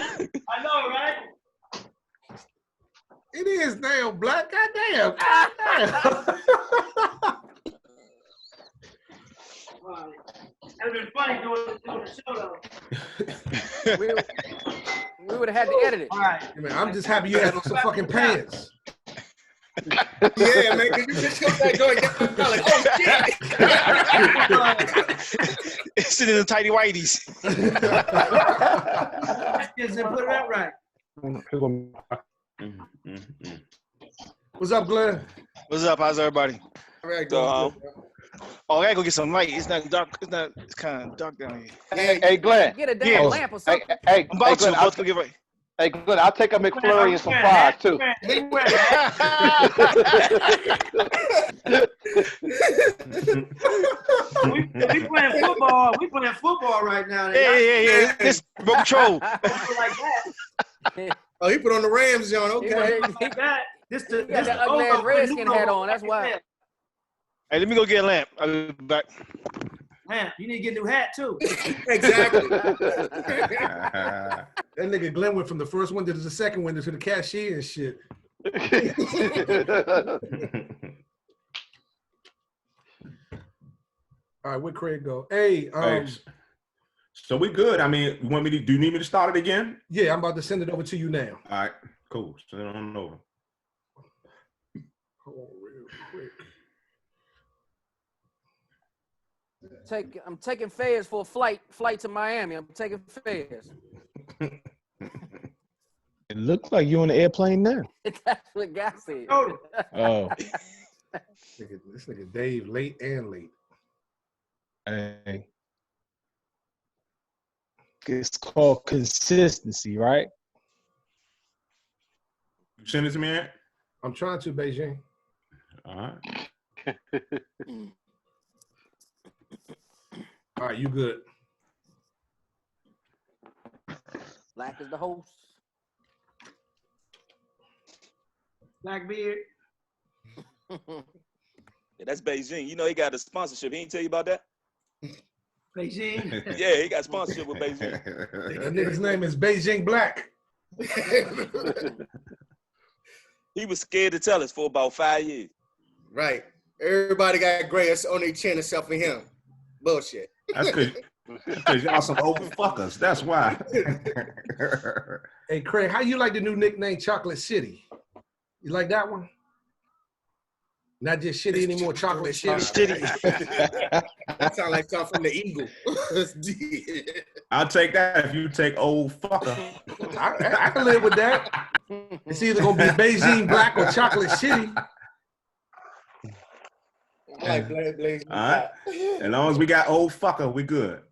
I know, right? It is damn black. Goddamn. Goddamn. That would have been funny doing the show, though. We would have had to edit it. All right. Man, I'm just happy you had on some fucking pants. Yeah, man, because you just took that joint. You're like, oh, shit. It's in the tighty whities. Just put it out right. What's up, Glenn? What's up? How's everybody? All right, So, I gotta go get some light. It's not dark. It's kind of dark down here. Hey, Glenn. Get a damn lamp or something. Hey, I'm about Glenn, to. About to get right. Hey, Glenn, I'll take a McFlurry and some fries, too. We playing football. We playing football right now. Yeah. This remote control. Like that. Oh, he put on the Rams, John. Okay. Like that. This Got that ugly ass Redskin hat on. That's why. Hey, let me go get a lamp. I'll be back. Man, you need to get a new hat too. Exactly. That nigga Glenn went from the first window to the second window to the cashier and shit. All right, where Craig go? Hey, So we good. I mean, do you need me to start it again? yeah, I'm about to send it over to you now. All right, cool. Send it on over. Hold on real quick. I'm taking fares for a flight to Miami. I'm taking fares. It looks like you're on the airplane now. That's what guy said. Oh, This nigga Dave, late and late. hey. It's called consistency, right? You send it to me, Ant? I'm trying to, Beijing. All right. All right, you good. Black is the host. Blackbeard. Yeah, that's Beijing. You know he got a sponsorship. He ain't tell you about that? Beijing. Yeah, he got sponsorship with Beijing. That nigga's name is Beijing Black. He was scared to tell us for about 5 years. Right. Everybody got gray on their chin except for him. Bullshit. That's because y'all some old fuckers. That's why. Hey, Craig, how you like the new nickname Chocolate City? You like that one? Not just shitty anymore, Chocolate City. That sounds like something from the Eagle. I'll take that if you take old fucker. I can live with that. It's either going to be Beijing Black or Chocolate City. I like Blaze. All right. As long as we got old fucker, we good.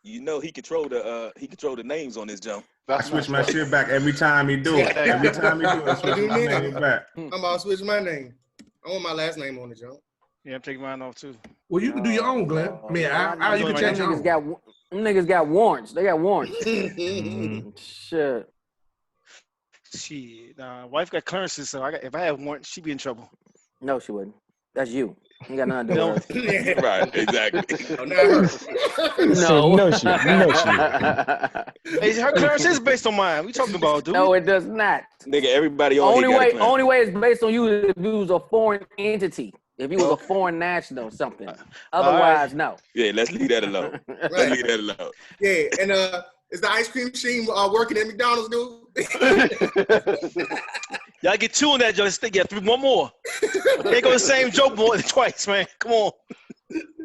You know he control the names on this jump. I switch my shit back every time he do it. Every time he do it, I switch my name back. I'm about to switch my name. I want my last name on the jump. Yeah, I'm taking mine off too. Well, you can do your own, Glenn. I mean, you can change your own. Them niggas got warrants. They got warrants. Shit. Shit. Nah, wife got clearances, so if I had warrants, she'd be in trouble. No, she wouldn't. That's you. You got nothing to do with it. Right, exactly. Oh, not her. No, she. Hey, her clearance is based on mine. We talking about, dude? No, it does not. Nigga, everybody on only way it's based on you is if you was a foreign entity. If you was a foreign national or something. Otherwise, no. Yeah, let's leave that alone. Let's leave that alone. Yeah, and is the ice cream machine working at McDonald's, dude? Y'all get two on that joke. Yeah, one more. They go the same joke more than twice, man. Come on.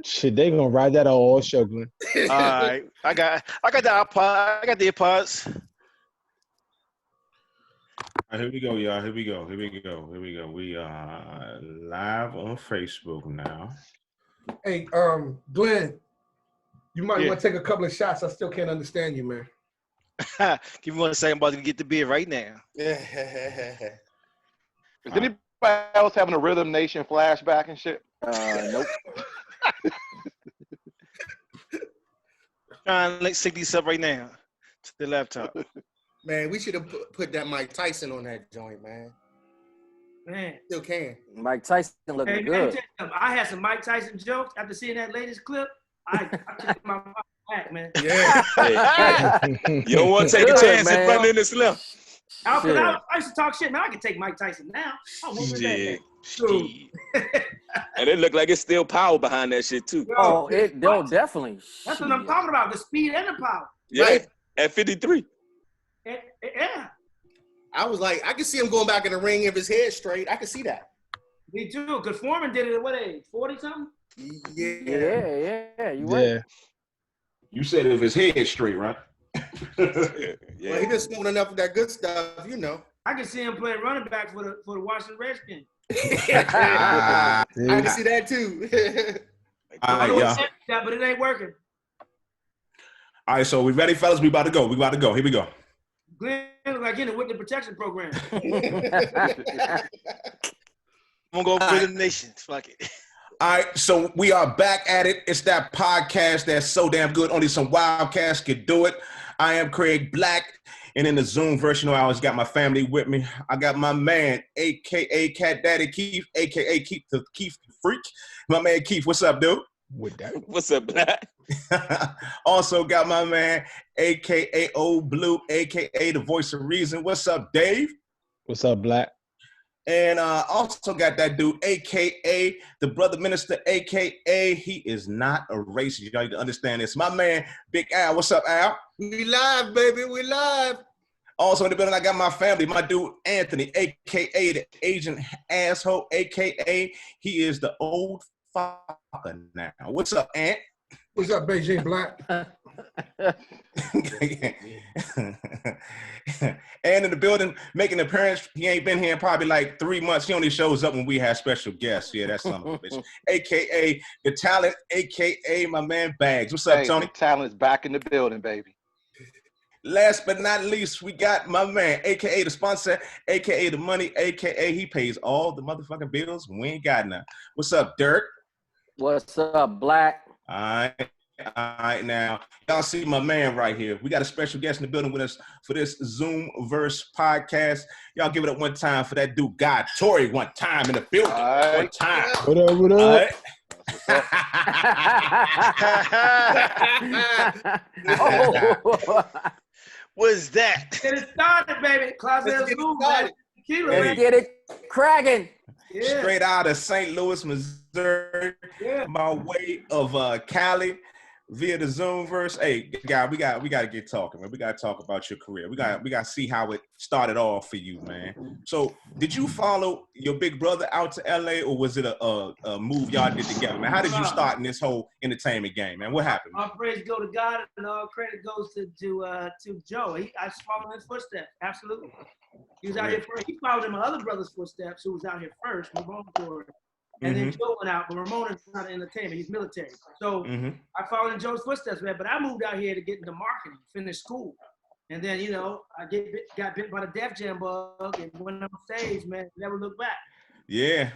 Shit, they gonna ride that all show, Glenn. All right, I got the iPod. I got the AirPods. All right, here we go, y'all. Here we go. We are live on Facebook now. Hey, Glenn, you might want to take a couple of shots. I still can't understand you, man. Give me 1 second. I'm about to get the beer right now. Is anybody else having a Rhythm Nation flashback and shit? Nope. Trying to sync these up right now to the laptop. Man, we should have put that Mike Tyson on that joint, man. Man. Still can. Mike Tyson looking good. I had some Mike Tyson jokes after seeing that latest clip. I took my back, man. Yeah. Hey, you don't want to take a Good, chance man. and run in the slim. I used to talk shit, man. I could take Mike Tyson now. I whoop his ass. Shit. Dude. Shit. And it looked like it's still power behind that shit too. Oh, they'll definitely. That's what I'm talking about, the speed and the power. Yeah. Right. At 53. Yeah, I was like, I can see him going back in the ring if his head's straight. I can see that. me too. Because Foreman did it at what age? 40-something? Yeah. Yeah, you right. Yeah. You said if his head straight, right? Well, he been smoking enough of that good stuff, you know. I can see him playing running back for the Washington Redskins. I can see that too. I know yeah. that, but it ain't working. All right, so we ready, fellas? We about to go. Here we go. Glenn look like in the witness protection program. I'm gonna go for the nation. Fuck it. All right, so we are back at it. It's that podcast that's so damn good. Only some wild cats can do it. I am Craig Black, and in the Zoom version, I always got my family with me. I got my man, a.k.a. Cat Daddy Keith, a.k.a. Keith the Keith Freak. My man Keith, what's up, dude? With that. What's up, Black? Also got my man, a.k.a. Old Blue, a.k.a. the voice of reason. What's up, Dave? What's up, Black? And also got that dude, a.k.a. the brother minister, a.k.a. he is not a racist. Y'all need to understand this. My man, Big Al. What's up, Al? We live, baby. We live. Also in the building, I got my family, my dude, Anthony, a.k.a. the Asian asshole, a.k.a. he is the old father now. What's up, Ant? What's up, Beijing Black? And in the building, making an appearance. He ain't been here in probably like 3 months. He only shows up when we have special guests. Yeah, that's son of a bitch. AKA the talent, AKA my man Bags. What's up, Tony? The talent's back in the building, baby. Last but not least, we got my man, AKA the sponsor, AKA the money, AKA he pays all the motherfucking bills. We ain't got none. What's up, Dirk? What's up, Black? All right, now y'all see my man right here. We got a special guest in the building with us for this Zoom verse podcast. Y'all give it up one time for that dude, God Torry, one time in the building. Right. One time. What up, what up? Oh. What's that? Get it started, baby. Class Let's of get it school, started. man. Tequila, Let's man. Get it cracking. Yeah. Straight out of St. Louis, Missouri, Yeah. by way of Cali, via the Zoom verse. Hey, guy, we got to get talking, man. We got to talk about your career. We got to see how it started off for you, man. So, did you follow your big brother out to LA, or was it a move y'all did together, man? How did you start in this whole entertainment game, man? What happened? All praise go to God, and all credit goes to Joe. I followed in his footsteps. Absolutely. He was out here first. He followed in my other brother's footsteps, who was out here first, Ramon Torry. And then Joe went out, but Ramon is not entertainment. He's military. So I followed in Joe's footsteps, man. But I moved out here to get into marketing, finish school. And then, you know, I got bit by the Def Jam bug and went on stage, man. Never looked back. Yeah.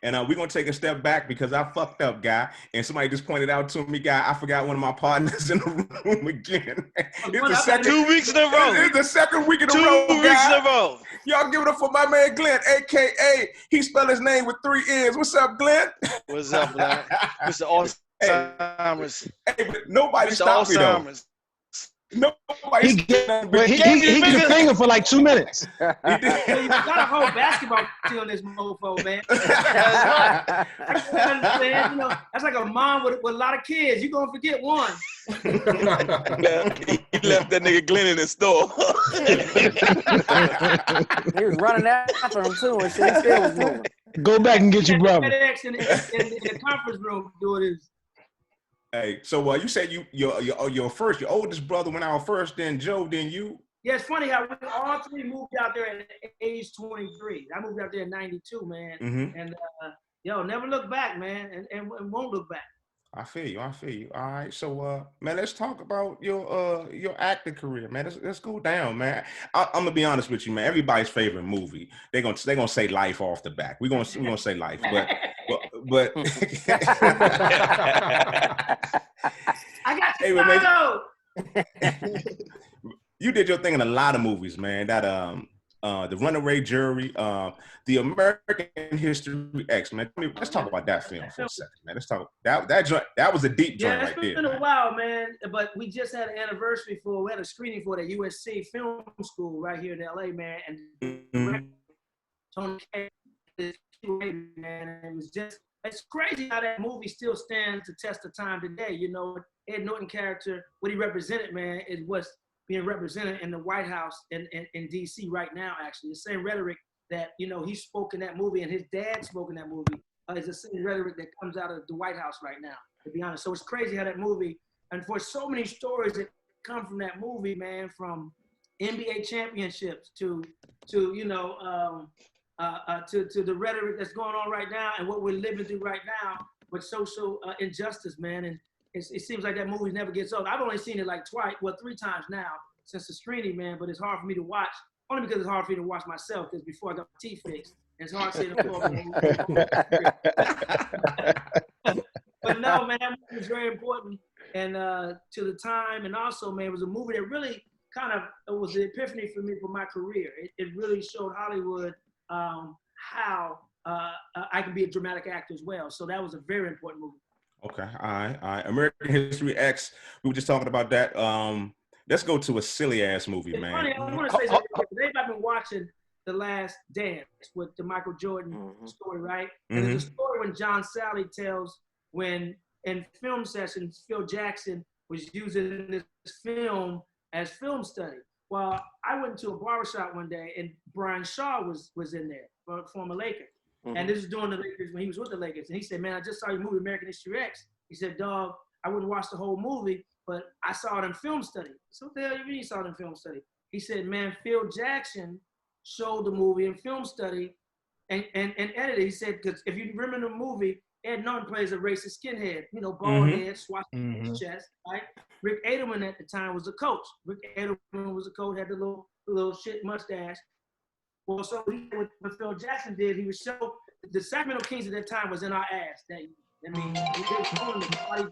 And we're going to take a step back because I fucked up, guy. And somebody just pointed out to me, guy, I forgot one of my partners in the room again. It's the second, 2 weeks in a row. It's the second week in a 2 row, weeks guy. in a row. Y'all give it up for my man Glenn, a.k.a. he spelled his name with 3 N's. What's up, Glenn? What's up, Black? Mr. Alzheimer's. Hey, but nobody Mr. stopped me, though. Alzheimer's. Nobody He stopped me. he get the finger for like 2 minutes. He did. You got a whole basketball team on this mofo, man. I can understand, you know, that's like a mom with a lot of kids. You're going to forget one. He left that nigga Glenn in the store. He was running after him too, and shit still was moving. Go back and get your brother. FedEx in the conference room doing this. Hey, so you said your oldest brother went out first, then Joe, then you. Yeah, it's funny how we all three moved out there at age 23. I moved out there in 92, man. And, never look back, man, and won't look back. I feel you. All right, so man, let's talk about your acting career, man. Let's go down, man. I'm gonna be honest with you, man. Everybody's favorite movie, they're gonna say Life off the back. We're gonna say Life, but I got you. You did your thing in a lot of movies, man. That The Runaway Jury, the American History X, man. Let's talk about that film for a second, man. Let's talk that was a deep joint right there. It's been a while, man. But we just had an anniversary we had a screening for the USC Film School right here in LA, man. And Tony K, man, it was just, it's crazy how that movie still stands the test of time today. You know, Ed Norton character, what he represented, man, is what's being represented in the White House in DC right now, actually. The same rhetoric that, you know, he spoke in that movie and his dad spoke in that movie is the same rhetoric that comes out of the White House right now, to be honest. So it's crazy how that movie, and for so many stories that come from that movie, man, from NBA championships to you know, to the rhetoric that's going on right now and what we're living through right now with social injustice, man. And it seems like that movie never gets old. I've only seen it like 3 times now since the screening, man, but it's hard for me to watch, only because it's hard for me to watch myself, because before I got my teeth fixed, it's hard to say the But no, man, that movie was very important and to the time, and also, man, it was a movie that really kind of, it was the epiphany for me for my career. It really showed Hollywood how I can be a dramatic actor as well. So that was a very important movie. Okay, all right. American History X. We were just talking about that. Let's go to a silly ass movie, man. Funny, I want to say something. I've been watching The Last Dance with the Michael Jordan story, right? And there's a story when John Sally tells when in film sessions, Phil Jackson was using this film as film study. Well, I went to a barbershop one day and Brian Shaw was in there, former Laker. And this is during the Lakers when he was with the Lakers. And he said, man, I just saw your movie, American History X. He said, dog, I wouldn't watch the whole movie, but I saw it in film study. So what the hell you mean you saw it in film study? He said, man, Phil Jackson showed the movie in film study and edited. He said, because if you remember the movie, Ed Norton plays a racist skinhead, you know, bald head, swashing his chest, right? Rick Edelman at the time was the coach. Rick Edelman was the coach, had the little shit mustache. Well, so what Phil Jackson did, he would show the Sacramento Kings at that time was in our ass. I mean, they were calling the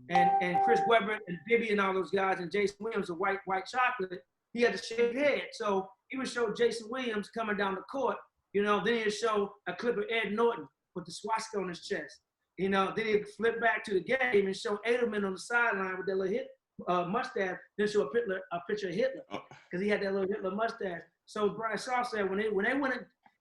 and Chris Webber and Bibby and all those guys and Jason Williams, the white chocolate. He had a shaved head, so he would show Jason Williams coming down the court. You know, then he'd show a clip of Ed Norton with the swastika on his chest. You know, then he'd flip back to the game and show Edelman on the sideline with that little mustache. Then show a picture of Hitler because he had that little Hitler mustache. So Brian Shaw said when they went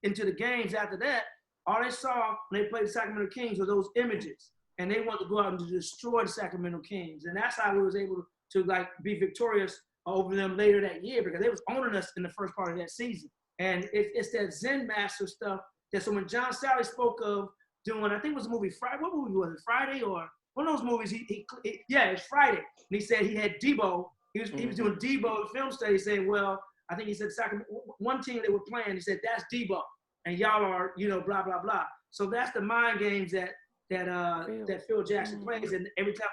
into the games after that, all they saw when they played the Sacramento Kings were those images, and they wanted to go out and to destroy the Sacramento Kings, and that's how we was able to like be victorious over them later that year because they was owning us in the first part of that season. And it's that Zen Master stuff. That so when John Sally spoke of doing, I think it was a movie Friday. What movie was it? Friday or one of those movies? It's Friday. And he said he had Debo. He was doing Debo the film study, saying, well, I think he said one team they were playing. He said that's Debo, and y'all are, you know, blah blah blah. So that's the mind games that Phil Jackson plays. And every time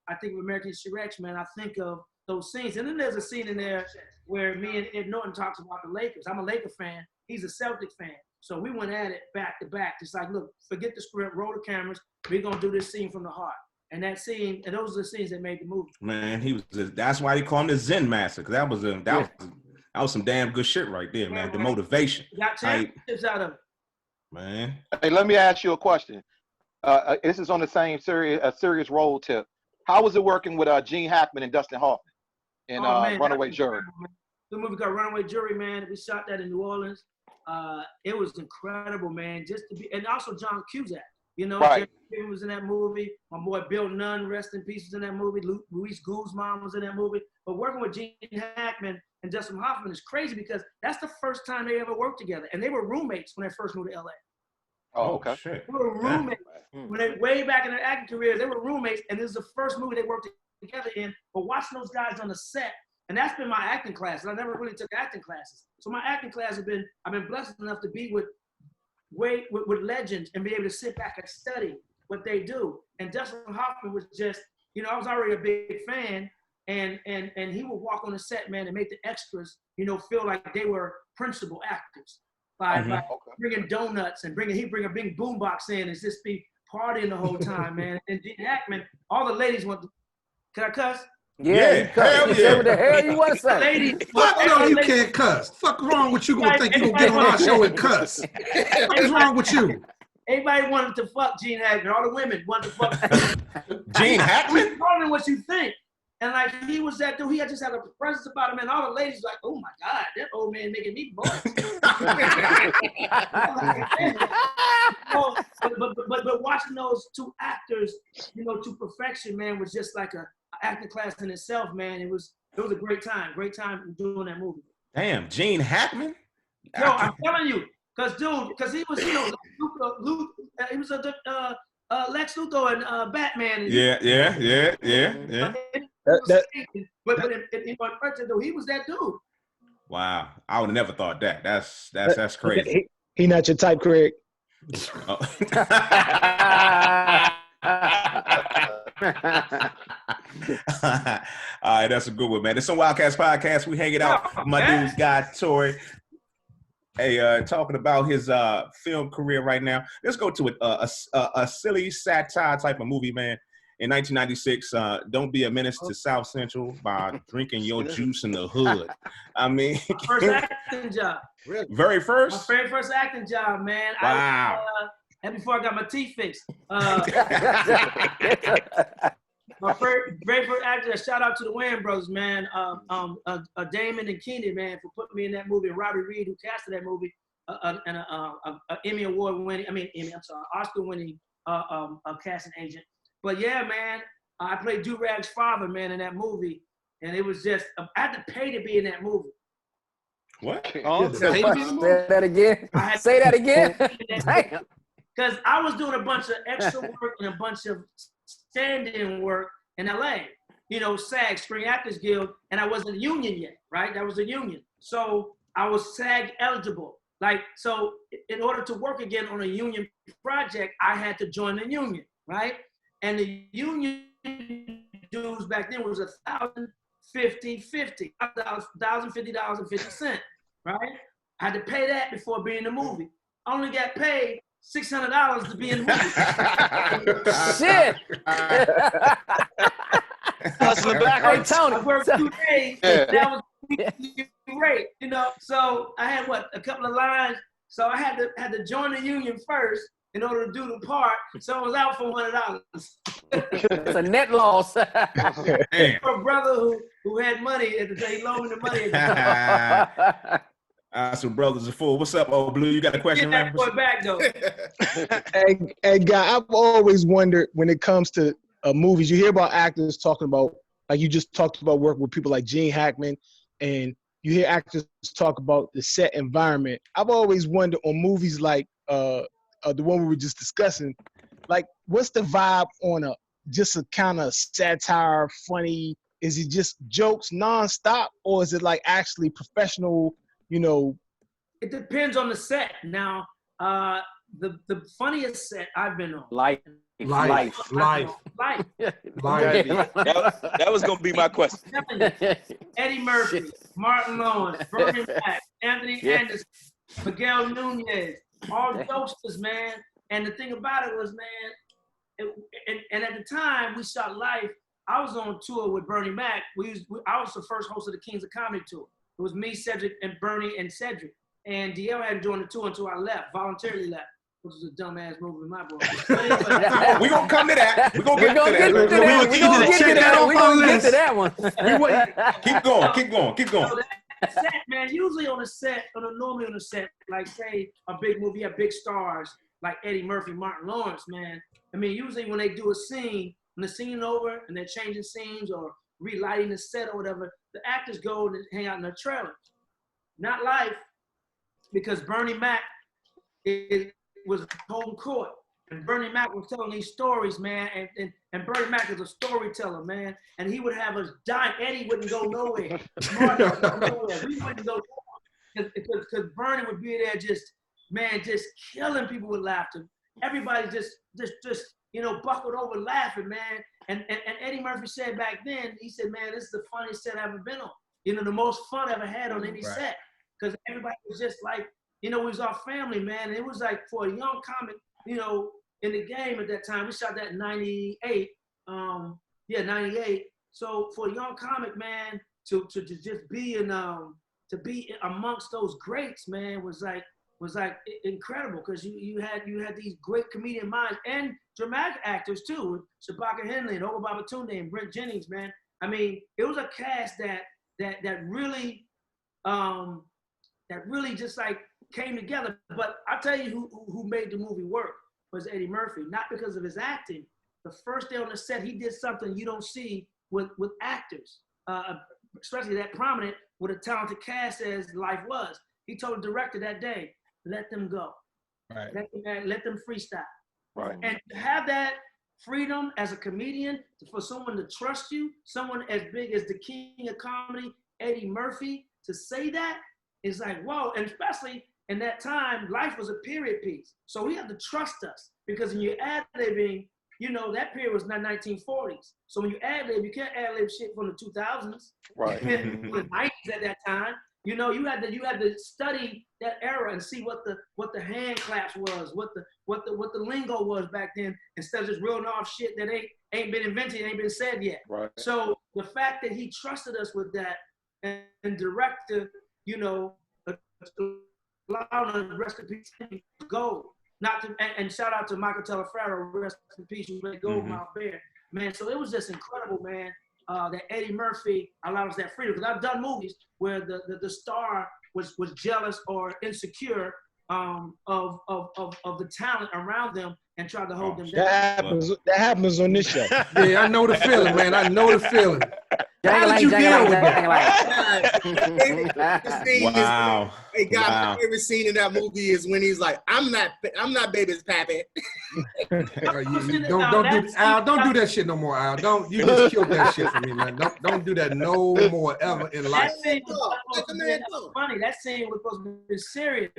I think of American History X, man, I think of those scenes. And then there's a scene in there where me and Ed Norton talks about the Lakers. I'm a Laker fan. He's a Celtic fan. So we went at it back to back. It's like, look, forget the script, roll the cameras. We're gonna do this scene from the heart. And that scene, and those are the scenes that made the movie. Man, that's why they call him the Zen Master, because that was some damn good shit right there, man. The motivation. Got championships out of it. Man. Hey, let me ask you a question. This is on the same serious road tip. How was it working with Gene Hackman and Dustin Hoffman in Runaway Jury? The movie called Runaway Jury, man. We shot that in New Orleans. It was incredible, man. Just to be, and also John Cusack. You know, right. Jerry was in that movie. My boy Bill Nunn, rest in peace, was in that movie. Luis Guzman was in that movie. But working with Gene Hackman and Dustin Hoffman is crazy because that's the first time they ever worked together. And they were roommates when they first moved to LA. Oh, okay. They were roommates. When they way back in their acting careers, they were roommates, and this is the first movie they worked together in. But watching those guys on the set, and that's been my acting classes. I never really took acting classes. So my acting class I've been blessed enough to be with legends and be able to sit back and study what they do. And Dustin Hoffman was just, you know, I was already a big fan, and he would walk on the set, man, and make the extras, you know, feel like they were principal actors by bringing donuts and he'd bring a big boombox in and just be partying the whole time, man. And Gene Hackman, all the ladies want to, can I cuss? Yeah, he cussed. hell He said what the hell you want to say. Ladies, Fuck no, you can't cuss. Fuck wrong with you gonna think you gonna get on our show and cuss? What is wrong with you? everybody wanted to fuck Gene Hackman. All the women wanted to fuck Gene Hackman? More than what you think. And like he was that dude, he had just had a presence about him, and all the ladies like, oh my God, that old man making me bored. but watching those two actors, you know, to perfection, man, was just like a acting class in itself, man. It was a great time doing that movie. Damn, Gene Hackman? Yo, I'm telling you, because he was, you know, he was a Lex Luthor and Batman. And Yeah. But in person, though, he was that dude. Wow, I would have never thought that. That's crazy. He not your type, Craig. Oh. All right, that's a good one, man. It's Some Wild Catz podcast. We hanging out with my dude, guy Torry. Hey, talking about his film career right now. Let's go to a silly satire type of movie, man. In 1996, Don't Be a Menace to South Central by drinking your juice in the hood. I mean, first acting job. Very first? My very first acting job, man. Wow. And before I got my teeth fixed. My very first actor, shout out to the Wayans brothers, man. Damon and Keenan, man, for putting me in that movie. And Robbie Reed, who casted that movie, and an Emmy Award winning, Oscar winning casting agent. But yeah, man, I played Do-Rag's father, man, in that movie. And it was just, I had to pay to be in that movie. What? Oh, say that again. Say that again. Damn. Because I was doing a bunch of extra work and a bunch of stand-in work in LA. You know, SAG, Screen Actors Guild, and I wasn't a union yet, right? That was a union. So I was SAG eligible. Like, so in order to work again on a union project, I had to join the union, right? And the union dues back then was $1,050.50, $1,050.50, right? I had to pay that before being in the movie. I only got paid $600 to be in the movie. Shit. Hey, Tony. I worked 2 days. That was great, you know. So I had a couple of lines. So I had to join the union first in order to do the part. So I was out for $100. It's a net loss. For a brother who had money at the day, he loaned me the money at the time. Some brothers are full. What's up, old Blue? You got a question? Get that boy back though. Hey, guy, I've always wondered when it comes to movies, you hear about actors talking about, like you just talked about working with people like Gene Hackman, and you hear actors talk about the set environment. I've always wondered on movies like the one we were just discussing, like what's the vibe on just a kind of satire, funny? Is it just jokes nonstop, or is it like actually professional? You know, it depends on the set. Now, the funniest set I've been on. Life. That was gonna be my question. Eddie Murphy, Martin Lawrence, Bernie Mac, Anthony Anderson, Miguel Nunez, all jokesters, man. And the thing about it was, man, and at the time we shot Life, I was on tour with Bernie Mac. I was the first host of the Kings of Comedy tour. It was me, Cedric, and Bernie and Cedric. And DL hadn't joined the tour until I left, voluntarily left, which was a dumbass move in my book. We're going to come to that. We're going to get to that one. Keep going. So that set, man, usually on a set, normally on a set, like say a big movie, you have big stars like Eddie Murphy, Martin Lawrence, man. I mean, usually when they do a scene, when the scene is over and they're changing scenes or relighting the set or whatever, the actors go and hang out in their trailers. Not Life, because Bernie Mac was home court. And Bernie Mac was telling these stories, man, and Bernie Mac is a storyteller, man. And he would have us die. Eddie wouldn't go nowhere. Martin wouldn't go nowhere. We wouldn't go nowhere. Because Bernie would be there just killing people with laughter. Everybody just buckled over laughing, man. And Eddie Murphy said back then, he said, man, this is the funniest set I've ever been on. The most fun I ever had on any set. Because everybody was just like, it was our family, man. And it was like for a young comic, in the game at that time, we shot that in 98. 98. So for a young comic, man, to just be in to be amongst those greats, man, was like incredible, because you had these great comedian minds and dramatic actors too, with Shabaka Henley and Oba Babatunde and Brent Jennings, man. I mean, it was a cast that really just like came together. But I'll tell you who made the movie work was Eddie Murphy, not because of his acting. The first day on the set, he did something you don't see with actors, especially that prominent with a talented cast as life was. He told the director that day, let them go. Right. Let them freestyle. Right. And to have that freedom as a comedian, for someone to trust you, someone as big as the king of comedy, Eddie Murphy, to say that is like, whoa. And especially in that time, life was a period piece. So he had to trust us, because when you're ad-libbing, you know, that period was not 1940s. So when you ad-lib, you can't ad-lib shit from the 2000s. Right. From the 90s at that time. You know, you had to study that era and see what the hand claps was, what the lingo was back then, instead of just reeling off shit that ain't been invented, ain't been said yet. Right. So the fact that he trusted us with that and director, you know, allowing us to rest in peace, gold. Not to, and shout out to Michael Telefaro, rest in peace, who played Gold Mouth Bear. Man, so it was just incredible, man, that Eddie Murphy allowed us that freedom. Because I've done movies where the star was jealous or insecure of the talent around them and tried to hold them down. That happens on this show. Yeah, I know the feeling, man. I know the feeling. How did you deal with that? Wow. Hey, guys, Wow. my favorite scene in that movie is when he's like, "I'm not baby's pappy." Don't do that shit no more, Al. You just killed that shit for me, man. Don't do that no more ever in life. That scene was funny. That scene was supposed to be serious,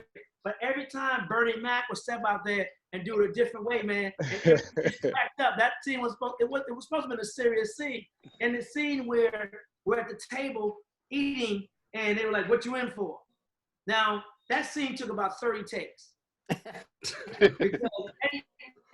but every time Bernie Mac would step out there and do it a different way, man, it cracked up. That scene was supposed to be a serious scene. And the scene where we're at the table eating, and they were like, "What you in for?" Now that scene took about 30 takes because Eddie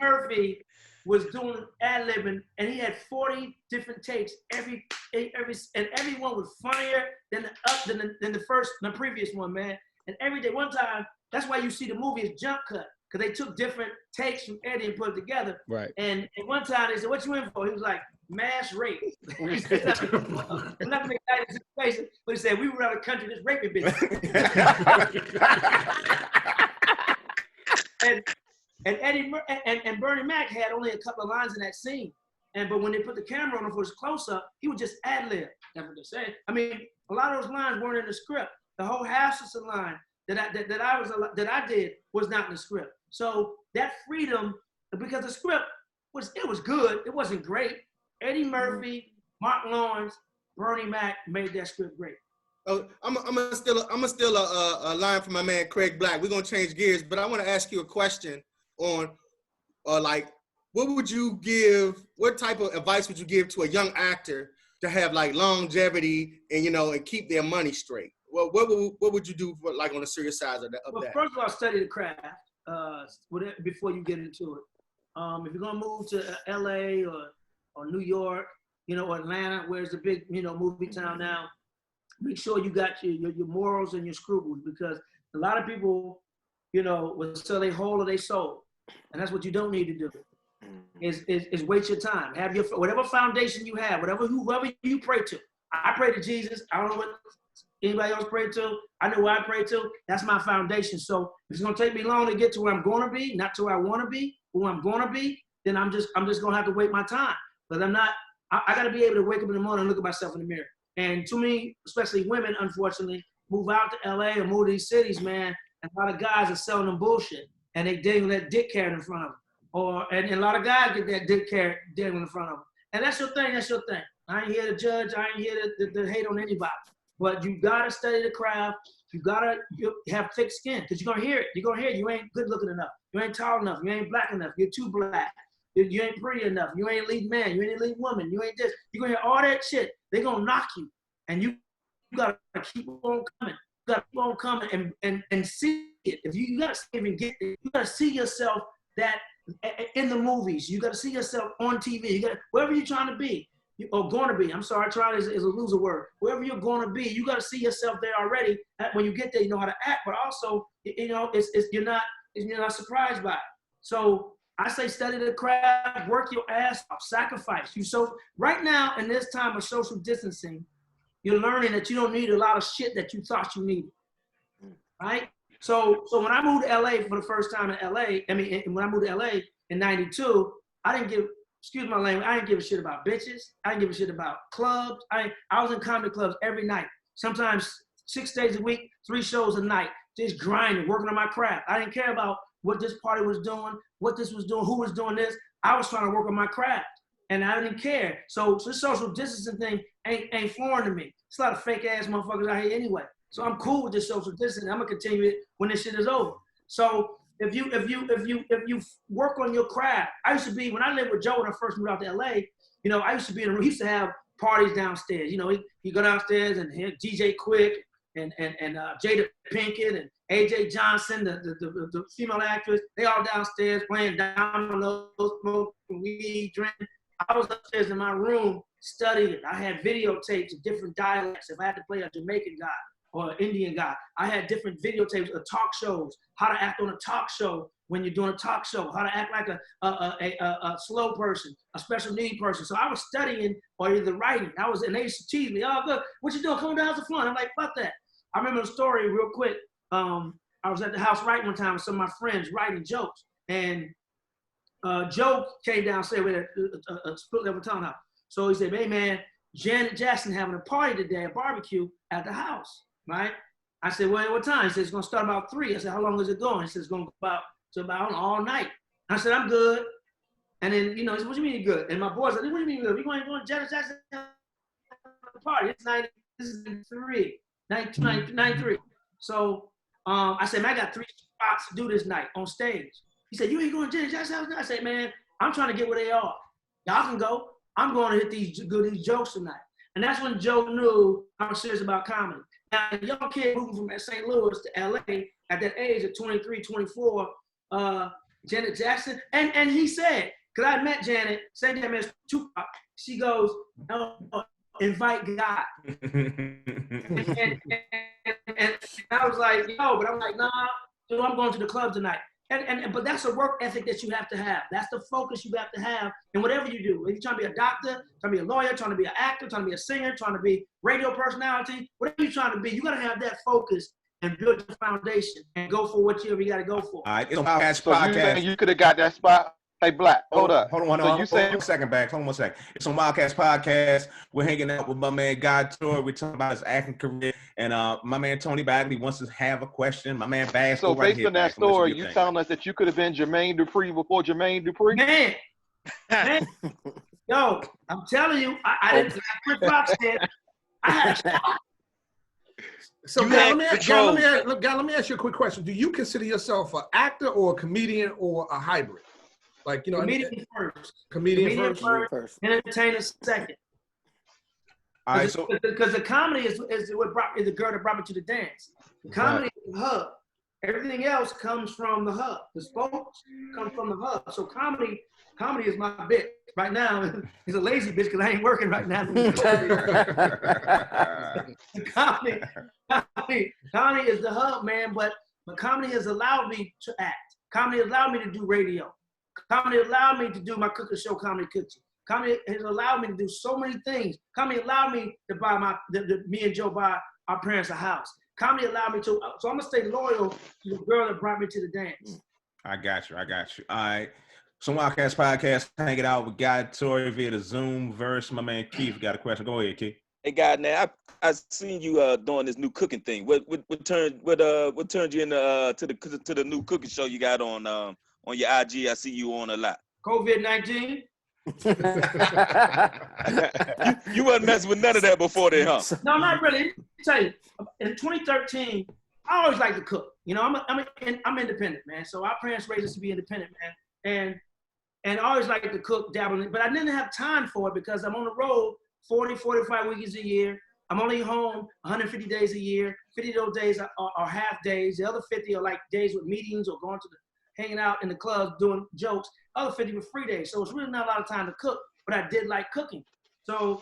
Murphy was doing ad-libbing, and he had 40 different takes. Every and everyone was funnier than the previous one, man. And every day, one time, that's why you see the movie is jump cut, because they took different takes from Eddie and put it together. Right. And at one time they said, "What you in for?" He was like, "Mass rape." I'm not making that situation, but he said, "We were out of the country, this raping bitch." and Eddie and Bernie Mac had only a couple of lines in that scene. But when they put the camera on him for his close-up, he would just ad-lib. That's what they said. I mean, a lot of those lines weren't in the script. The whole Half-Sister line that I did was not in the script. So that freedom, because the script was good, it wasn't great. Eddie Murphy, Mark Lawrence, Bernie Mac made that script great. Oh, I'm gonna steal a line from my man Craig Black. We're gonna change gears, but I want to ask you a question on, like, what type of advice would you give to a young actor to have like longevity and and keep their money straight? Well, what would you do for, like, on the serious side of that? Well, first of all, study the craft before you get into it. If you're gonna move to LA or New York, or Atlanta, where's the big movie town now, make sure you got your morals and your scruples, because a lot of people will sell their whole or their soul, and that's what you don't need to do. Is waste your time. Have your whatever foundation you have, whoever you pray to. I pray to Jesus. I don't know what anybody else pray to. I know where I pray to. That's my foundation. So if it's gonna take me long to get to where I'm gonna be, not to where I want to be, but where I'm gonna be, then I'm just gonna have to wait my time. Because I gotta be able to wake up in the morning and look at myself in the mirror. And too many, especially women, unfortunately, move out to LA or move to these cities, man. And a lot of guys are selling them bullshit, and they dangling that dick carrot in front of them. And a lot of guys get that dick carrot dangling in front of them. And that's your thing. That's your thing. I ain't here to judge. I ain't here to hate on anybody. But you gotta study the craft. You gotta have thick skin, because you're gonna hear it. You're gonna hear it. You ain't good looking enough. You ain't tall enough. You ain't black enough. You're too black. You ain't pretty enough. You ain't lead man. You ain't lead woman. You ain't this. You're gonna hear all that shit. They're gonna knock you. And you gotta keep on coming. You gotta keep on coming and see it. If you gotta even get it, you gotta see yourself that in the movies. You gotta see yourself on TV. You gotta, wherever you're trying to be. or going to be. I'm sorry, trying is a loser word. Wherever you're going to be, you got to see yourself there already. When you get there, you know how to act, but also, you're not surprised by it. So I say study the craft, work your ass off, sacrifice. Right now, in this time of social distancing, you're learning that you don't need a lot of shit that you thought you needed, right? So when I moved to LA for the first time in LA, when I moved to LA in 92, I didn't give, excuse my language, I didn't give a shit about bitches. I didn't give a shit about clubs. I was in comedy clubs every night, sometimes 6 days a week, 3 shows a night, just grinding, working on my craft. I didn't care about what this party was doing, what this was doing, who was doing this. I was trying to work on my craft, and I didn't care. So this social distancing thing ain't foreign to me. It's a lot of fake ass motherfuckers out here anyway. So I'm cool with this social distancing. I'm gonna continue it when this shit is over. So if you work on your craft, I used to be, when I lived with Joe when I first moved out to LA, I used to be in a room. He used to have parties downstairs. He'd go downstairs and hear DJ Quick and Jada Pinkett and AJ Johnson, the female actress. They all downstairs playing dominoes, smoking weed, drinking. I was upstairs in my room studying. I had videotapes of different dialects. If I had to play a Jamaican guy or an Indian guy, I had different videotapes of talk shows, how to act on a talk show when you're doing a talk show, how to act like a slow person, a special need person. So I was studying or either writing. And they used to tease me, oh, good, what you doing? Coming down to fun. I'm like, fuck that. I remember a story real quick. I was at the house writing one time with some of my friends writing jokes. And Joe came downstairs with a split level townhouse. So he said, hey man, Janet Jackson having a party today, a barbecue at the house, right? I said, well, what time? He said, it's gonna start about 3. I said, how long is it going? He said, it's gonna go about all night. I said, I'm good. And then, he said, what do you mean good? And my boys said, what do you mean good? We're going to Janet Jackson party. This is 93. So I said, man, I got 3 spots to do this night on stage. He said, you ain't going to Janet Jackson's house? I said, man, I'm trying to get where they are. Y'all can go. I'm going to hit these jokes tonight. And that's when Joe knew I was serious about comedy. Now, a young kid moving from St. Louis to LA at that age of 23, 24, Janet Jackson. And he said, because I met Janet, same day I met Tupac, she goes, oh, invite God. and I was like, yo, but I'm like, nah, dude, I'm going to the club tonight. But that's a work ethic that you have to have. That's the focus you have to have in whatever you do. If you're trying to be a doctor, trying to be a lawyer, trying to be an actor, trying to be a singer, trying to be radio personality, whatever you're trying to be, you got to have that focus and build your foundation and go for whatever you got to go for. All right, it's a Wild Catz podcast. You could have got that spot. Hey, Black, hold up. Hold on one second back. Hold on one second. It's on Wild Catz podcast. We're hanging out with my man, God Torry. We're talking about his acting career. And my man, Tony Bagley, wants to have a question. My man, Bass. So based on that story, you telling us that you could have been Jermaine Dupri before Jermaine Dupri? Man. Yo, I'm telling you, I didn't, like Chris Rock said, I had a shot. So, let me ask you a quick question. Do you consider yourself an actor or a comedian or a hybrid? Like, comedian first. Comedian first. Entertainer second. All right, because the comedy is the girl that brought me to the dance. The comedy is the hub. Everything else comes from the hub. The spokes come from the hub. So comedy is my bitch. Right now, it's a lazy bitch because I ain't working right now. Comedy is the hub, man. But comedy has allowed me to act. Comedy has allowed me to do radio. Comedy allowed me to do my cooking show, Comedy Kitchen. Comedy has allowed me to do so many things. Comedy allowed me to buy me and Joe buy our parents a house. Comedy allowed me to, so I'm gonna stay loyal to the girl that brought me to the dance. I got you. All right. Some Wild Catz podcast, hanging out with God Torry via the Zoom verse. My man Keith got a question. Go ahead, Keith. Hey, God, now I seen you doing this new cooking thing. What turned you into to the new cooking show you got on your IG? I see you on a lot. COVID-19. you wasn't messing with none of that before then, huh? No, not really. Let me tell you, in 2013, I always like to cook. I'm independent, man. So our parents raised us to be independent, man. And I always like to cook, dabble in, but I didn't have time for it because I'm on the road 40, 45 weeks a year. I'm only home 150 days a year. 50 of those days are half days. The other 50 are like days with meetings or going to hanging out in the clubs doing jokes. Other 50 were free days. So it's really not a lot of time to cook, but I did like cooking. So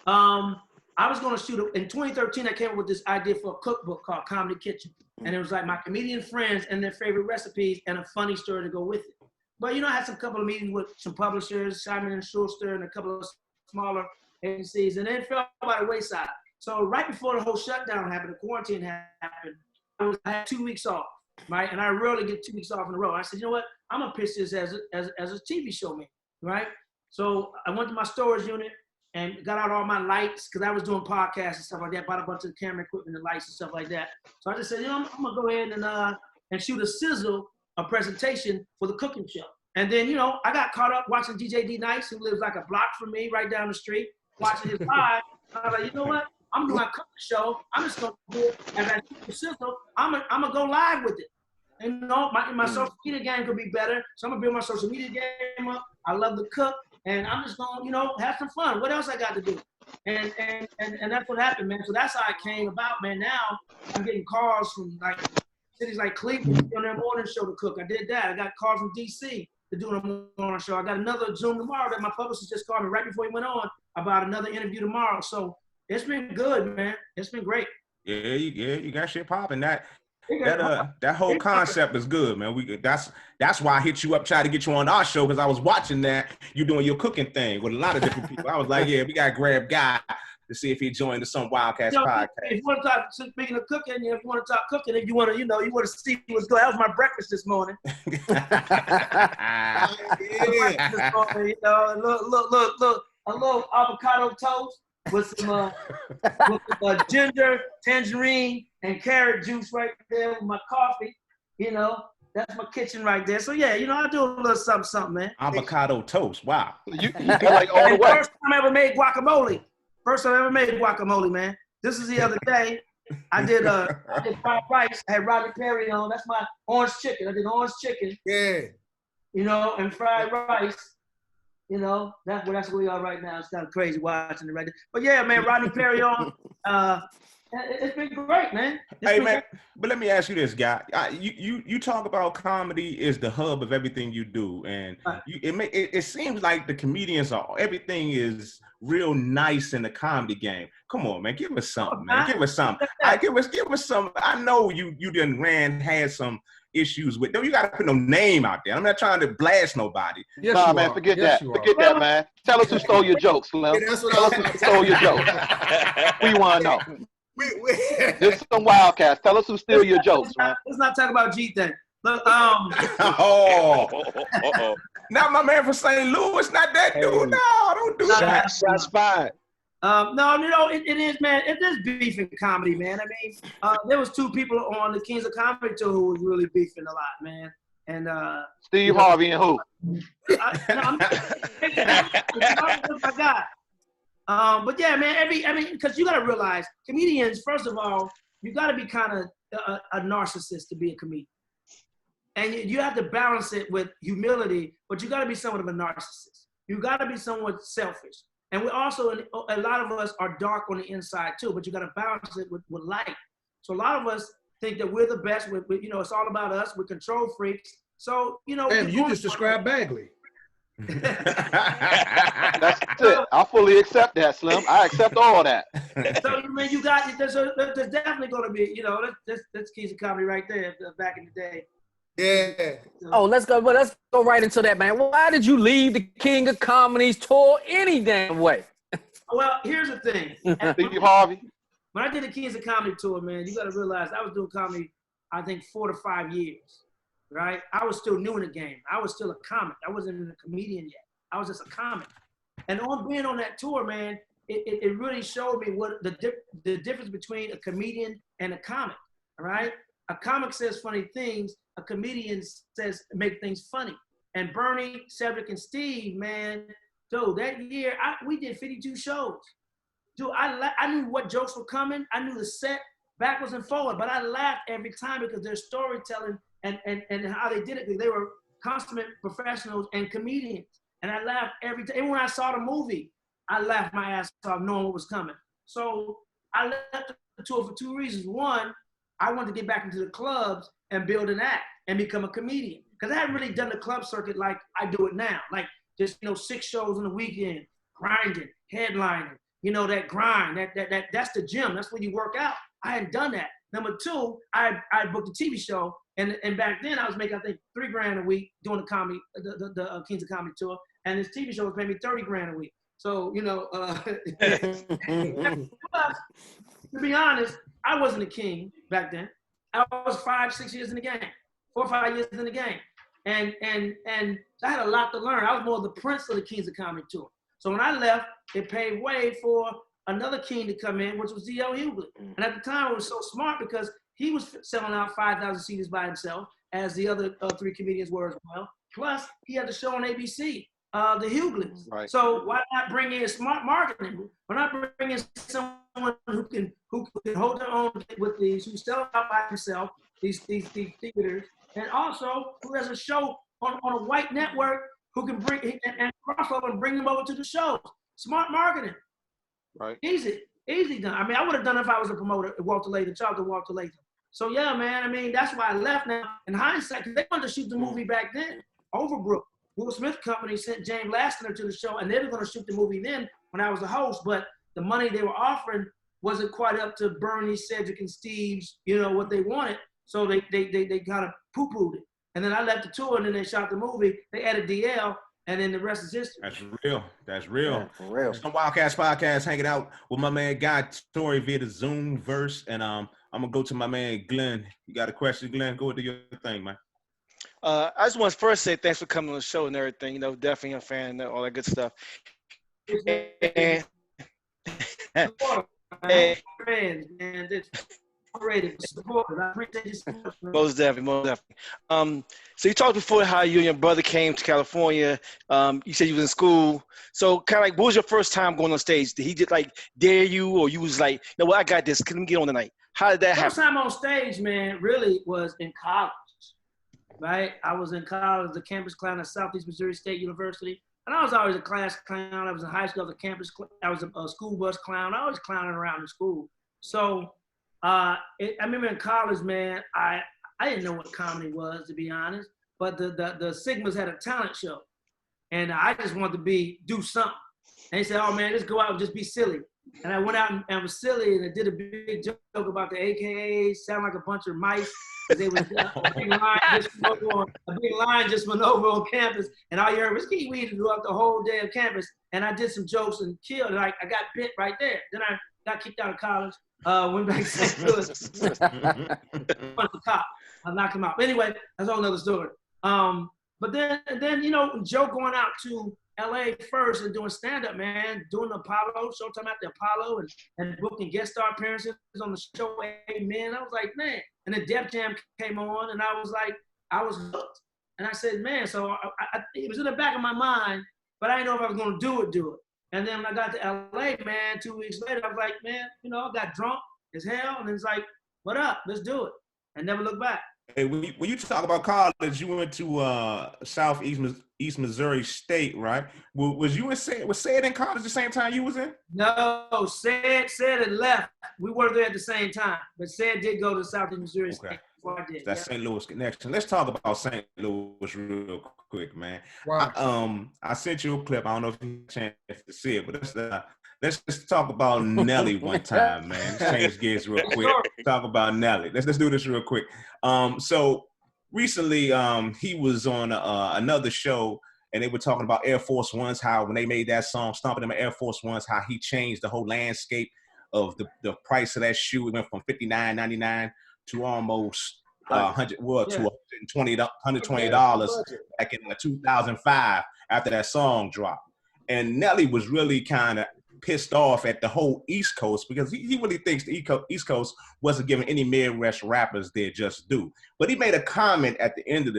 I was going to shoot in 2013. I came up with this idea for a cookbook called Comedy Kitchen, and it was like my comedian friends and their favorite recipes and a funny story to go with it. But I had some couple of meetings with some publishers, Simon & Schuster, and a couple of smaller agencies, and then it fell by the wayside. So right before the whole shutdown happened, the quarantine happened, I had 2 weeks off, right? And I rarely get 2 weeks off in a row. I said, you know what? I'm gonna pitch this as a TV show, man, right? So I went to my storage unit and got out all my lights because I was doing podcasts and stuff like that. Bought a bunch of camera equipment and lights and stuff like that. So I just said, I'm gonna go ahead and shoot a presentation for the cooking show. And then, I got caught up watching DJ D Nice, who lives like a block from me, right down the street, watching his live. I was like, you know what? I'm doing my cooking show. I'm just gonna do it as I shoot the sizzle. I'm gonna go live with it. And my social media game could be better. So I'm gonna build my social media game up. I love to cook, and I'm just gonna, have some fun. What else I got to do? And that's what happened, man. So that's how it came about, man. Now I'm getting calls from like cities like Cleveland on their morning show to cook. I did that. I got calls from DC to do a morning show. I got another Zoom tomorrow that my publicist just called me right before he went on about another interview tomorrow. So it's been good, man. It's been great. Yeah, you got shit popping. That whole concept is good, man. That's why I hit you up, try to get you on our show, because I was watching that you doing your cooking thing with a lot of different people. I was like, yeah, we gotta grab Guy to see if he joined the Some Wild Catz podcast. If you want to talk, speaking of cooking, if you want to talk cooking, if you want to, you want to see what's going. That was my breakfast this morning. A little avocado toast with some ginger, tangerine, and carrot juice right there with my coffee. That's my kitchen right there. So yeah, I do a little something, man. Avocado toast. Wow. You like all the way. First time I ever made guacamole. Man. This is the other day. I did fried rice. I had Rodney Perry on. That's my orange chicken. I did orange chicken. Yeah. And fried rice. That's where we are right now. It's kind of crazy watching it right there. But yeah, man, Rodney Perry on. It's been great, man. But let me ask you this, Guy. You talk about comedy is the hub of everything you do, and it seems like the comedians everything is real nice in the comedy game. Come on, man, give us something, man. Give us something. Give us some. I know you had some issues with. You got to put no name out there. I'm not trying to blast nobody. Yes, nah, man, forget that. Forget that, man. Tell us who stole your jokes, Slim. Yeah, that's what Tell us who stole your jokes. We want to know. This is Some Wild Catz. Tell us who steal your jokes, man. Let's not talk about G thing. Look, Not my man from St. Louis. Not that dude. No, don't do that. Shots fired. No, it is, man. It is beef in comedy, man. I mean, there was two people on the Kings of Comedy tour who was really beefing a lot, man. And Steve Harvey and who? I got. But yeah, man. Because you gotta realize, comedians. First of all, you gotta be kind of a narcissist to be a comedian, and you have to balance it with humility. But you gotta be somewhat of a narcissist. You gotta be somewhat selfish. And we also, a lot of us are dark on the inside too, but you got to balance it with light. So a lot of us think that we're the best. It's all about us. We're control freaks. So, And you just described Bagley. That's it. I fully accept that, Slim. I accept all that. So, man, there's definitely going to be, that's Keys of Comedy right there back in the day. Yeah. Oh, let's go right into that, man. Why did you leave the King of Comedies tour any damn way? Well, here's the thing. Steve Harvey. When I did the Kings of Comedy tour, man, you got to realize I was doing comedy, I think 4 to 5 years, right? I was still new in the game. I was still a comic. I wasn't a comedian yet. I was just a comic. And on being on that tour, man, it really showed me what the difference between a comedian and a comic, all right? A comic says funny things. A comedian says make things funny. And Bernie, Cedric, and Steve, man, dude, that year we did 52 shows. Dude, I knew what jokes were coming. I knew the set backwards and forward, but I laughed every time because their storytelling and how they did it, because they were consummate professionals and comedians. And I laughed every time. And when I saw the movie, I laughed my ass off knowing what was coming. So I left the tour for 2 reasons. One, I wanted to get back into the clubs and build an act and become a comedian. Because I hadn't really done the club circuit like I do it now. Like just, 6 shows in a weekend, grinding, headlining. You know, that grind, that's the gym. That's where you work out. I hadn't done that. Number two, I booked a TV show, and back then I was making, I think, $3 grand a week doing the comedy, the Kings of Comedy tour, and this TV show was paying me 30 grand a week. So, you know, plus, to be honest, I wasn't a king back then. I was 5-6 years in the game, 4 or 5 years in the game. And I had a lot to learn. I was more the prince of the Kings of Comedy tour. So when I left, it paved way for another king to come in, which was D.L. Hughley. And at the time, it was so smart because he was selling out 5,000 CDs by himself, as the other 3 comedians were as well. Plus, he had the show on ABC, the Hughleys. Right. So why not bring in smart marketing? Why not bring in someone who can hold their own with these, who sell out by himself, these theaters, and also who has a show on a white network who can bring and crossover and bring them over to the shows. Smart marketing. Right. Easy done. I mean, I would have done it if I was a promoter at Walter Latham, Charlton Walter Latham. So yeah, man, I mean, that's why I left now. In hindsight, because they wanted to shoot the movie back then. Overbrook, Will Smith Company sent James Lastner to the show, and they were going to shoot the movie then when I was the host, but the money they were offering wasn't quite up to Bernie, Cedric, and Steve's, you know, what they wanted. So they kind of poo-pooed it. And then I left the tour, and then they shot the movie. They added DL, and then the rest is history. That's real. That's real. Yeah, for real. Some Wild Catz podcast, hanging out with my man Guy Torry via the Zoom verse, and I'm gonna go to my man Glenn. You got a question, Glenn? Go do your thing, man. I just want to first say thanks for coming on the show and everything. You know, definitely a fan and all that good stuff. And most definitely. So you talked before how you and your brother came to California. You said you was in school. So kind of like, what was your first time going on stage? Did he just like dare you, or you was like, you know what, I got this. Can we get on tonight? How did that happen? First time on stage, man, really was in college, right? I was in college, the campus clown at Southeast Missouri State University. And I was always a class clown. I was in high school, I was a campus I was a school bus clown. I was clowning around in school. So I remember in college, man, I didn't know what comedy was, to be honest, but the Sigmas had a talent show, and I just wanted to do something. And they said, oh man, just go out and just be silly. And I went out and was silly, and I did a big joke about the AKAs, sound like a bunch of mice. They was a big line just went over on campus, and all you heard was kiwi throughout the whole day of campus. And I did some jokes and killed it. I got bit right there. Then I got kicked out of college. Went back to St. Louis. The cop. I knocked him out. Anyway, that's a whole nother story. But then you know, Joe going out to LA first and doing stand-up, man, doing the Apollo, Showtime at the Apollo, and booking guest star appearances on the show. Amen. I was like, man. And then Def Jam came on, and I was hooked. And I said, man, so it was in the back of my mind, but I didn't know if I was going to do it. And then when I got to LA, man, 2 weeks later, I was like, man, you know, I got drunk as hell, and it's like, what up? Let's do it. And never look back. Hey, when you talk about college, you went to Southeast Missouri State, right? Was you in Said in college the same time you was in? No, Said had left. We were there at the same time, but Said did go to Southeast Missouri State before I did. That's St. Louis connection. Let's talk about St. Louis real quick, man. Wow. I sent you a clip. I don't know if you had a chance to see it, but let's just talk about Nelly one time, man. Let's change gears real quick. Talk about Nelly. Let's do this real quick. So recently, he was on another show, and they were talking about Air Force Ones, how when they made that song, Stomping Them Air Force Ones, how he changed the whole landscape of the price of that shoe. It went from $59.99 to almost $120 back in 2005 after that song dropped. And Nelly was really kind of pissed off at the whole East Coast because he really thinks the East Coast wasn't giving any Midwest rappers their just due. But he made a comment at the end of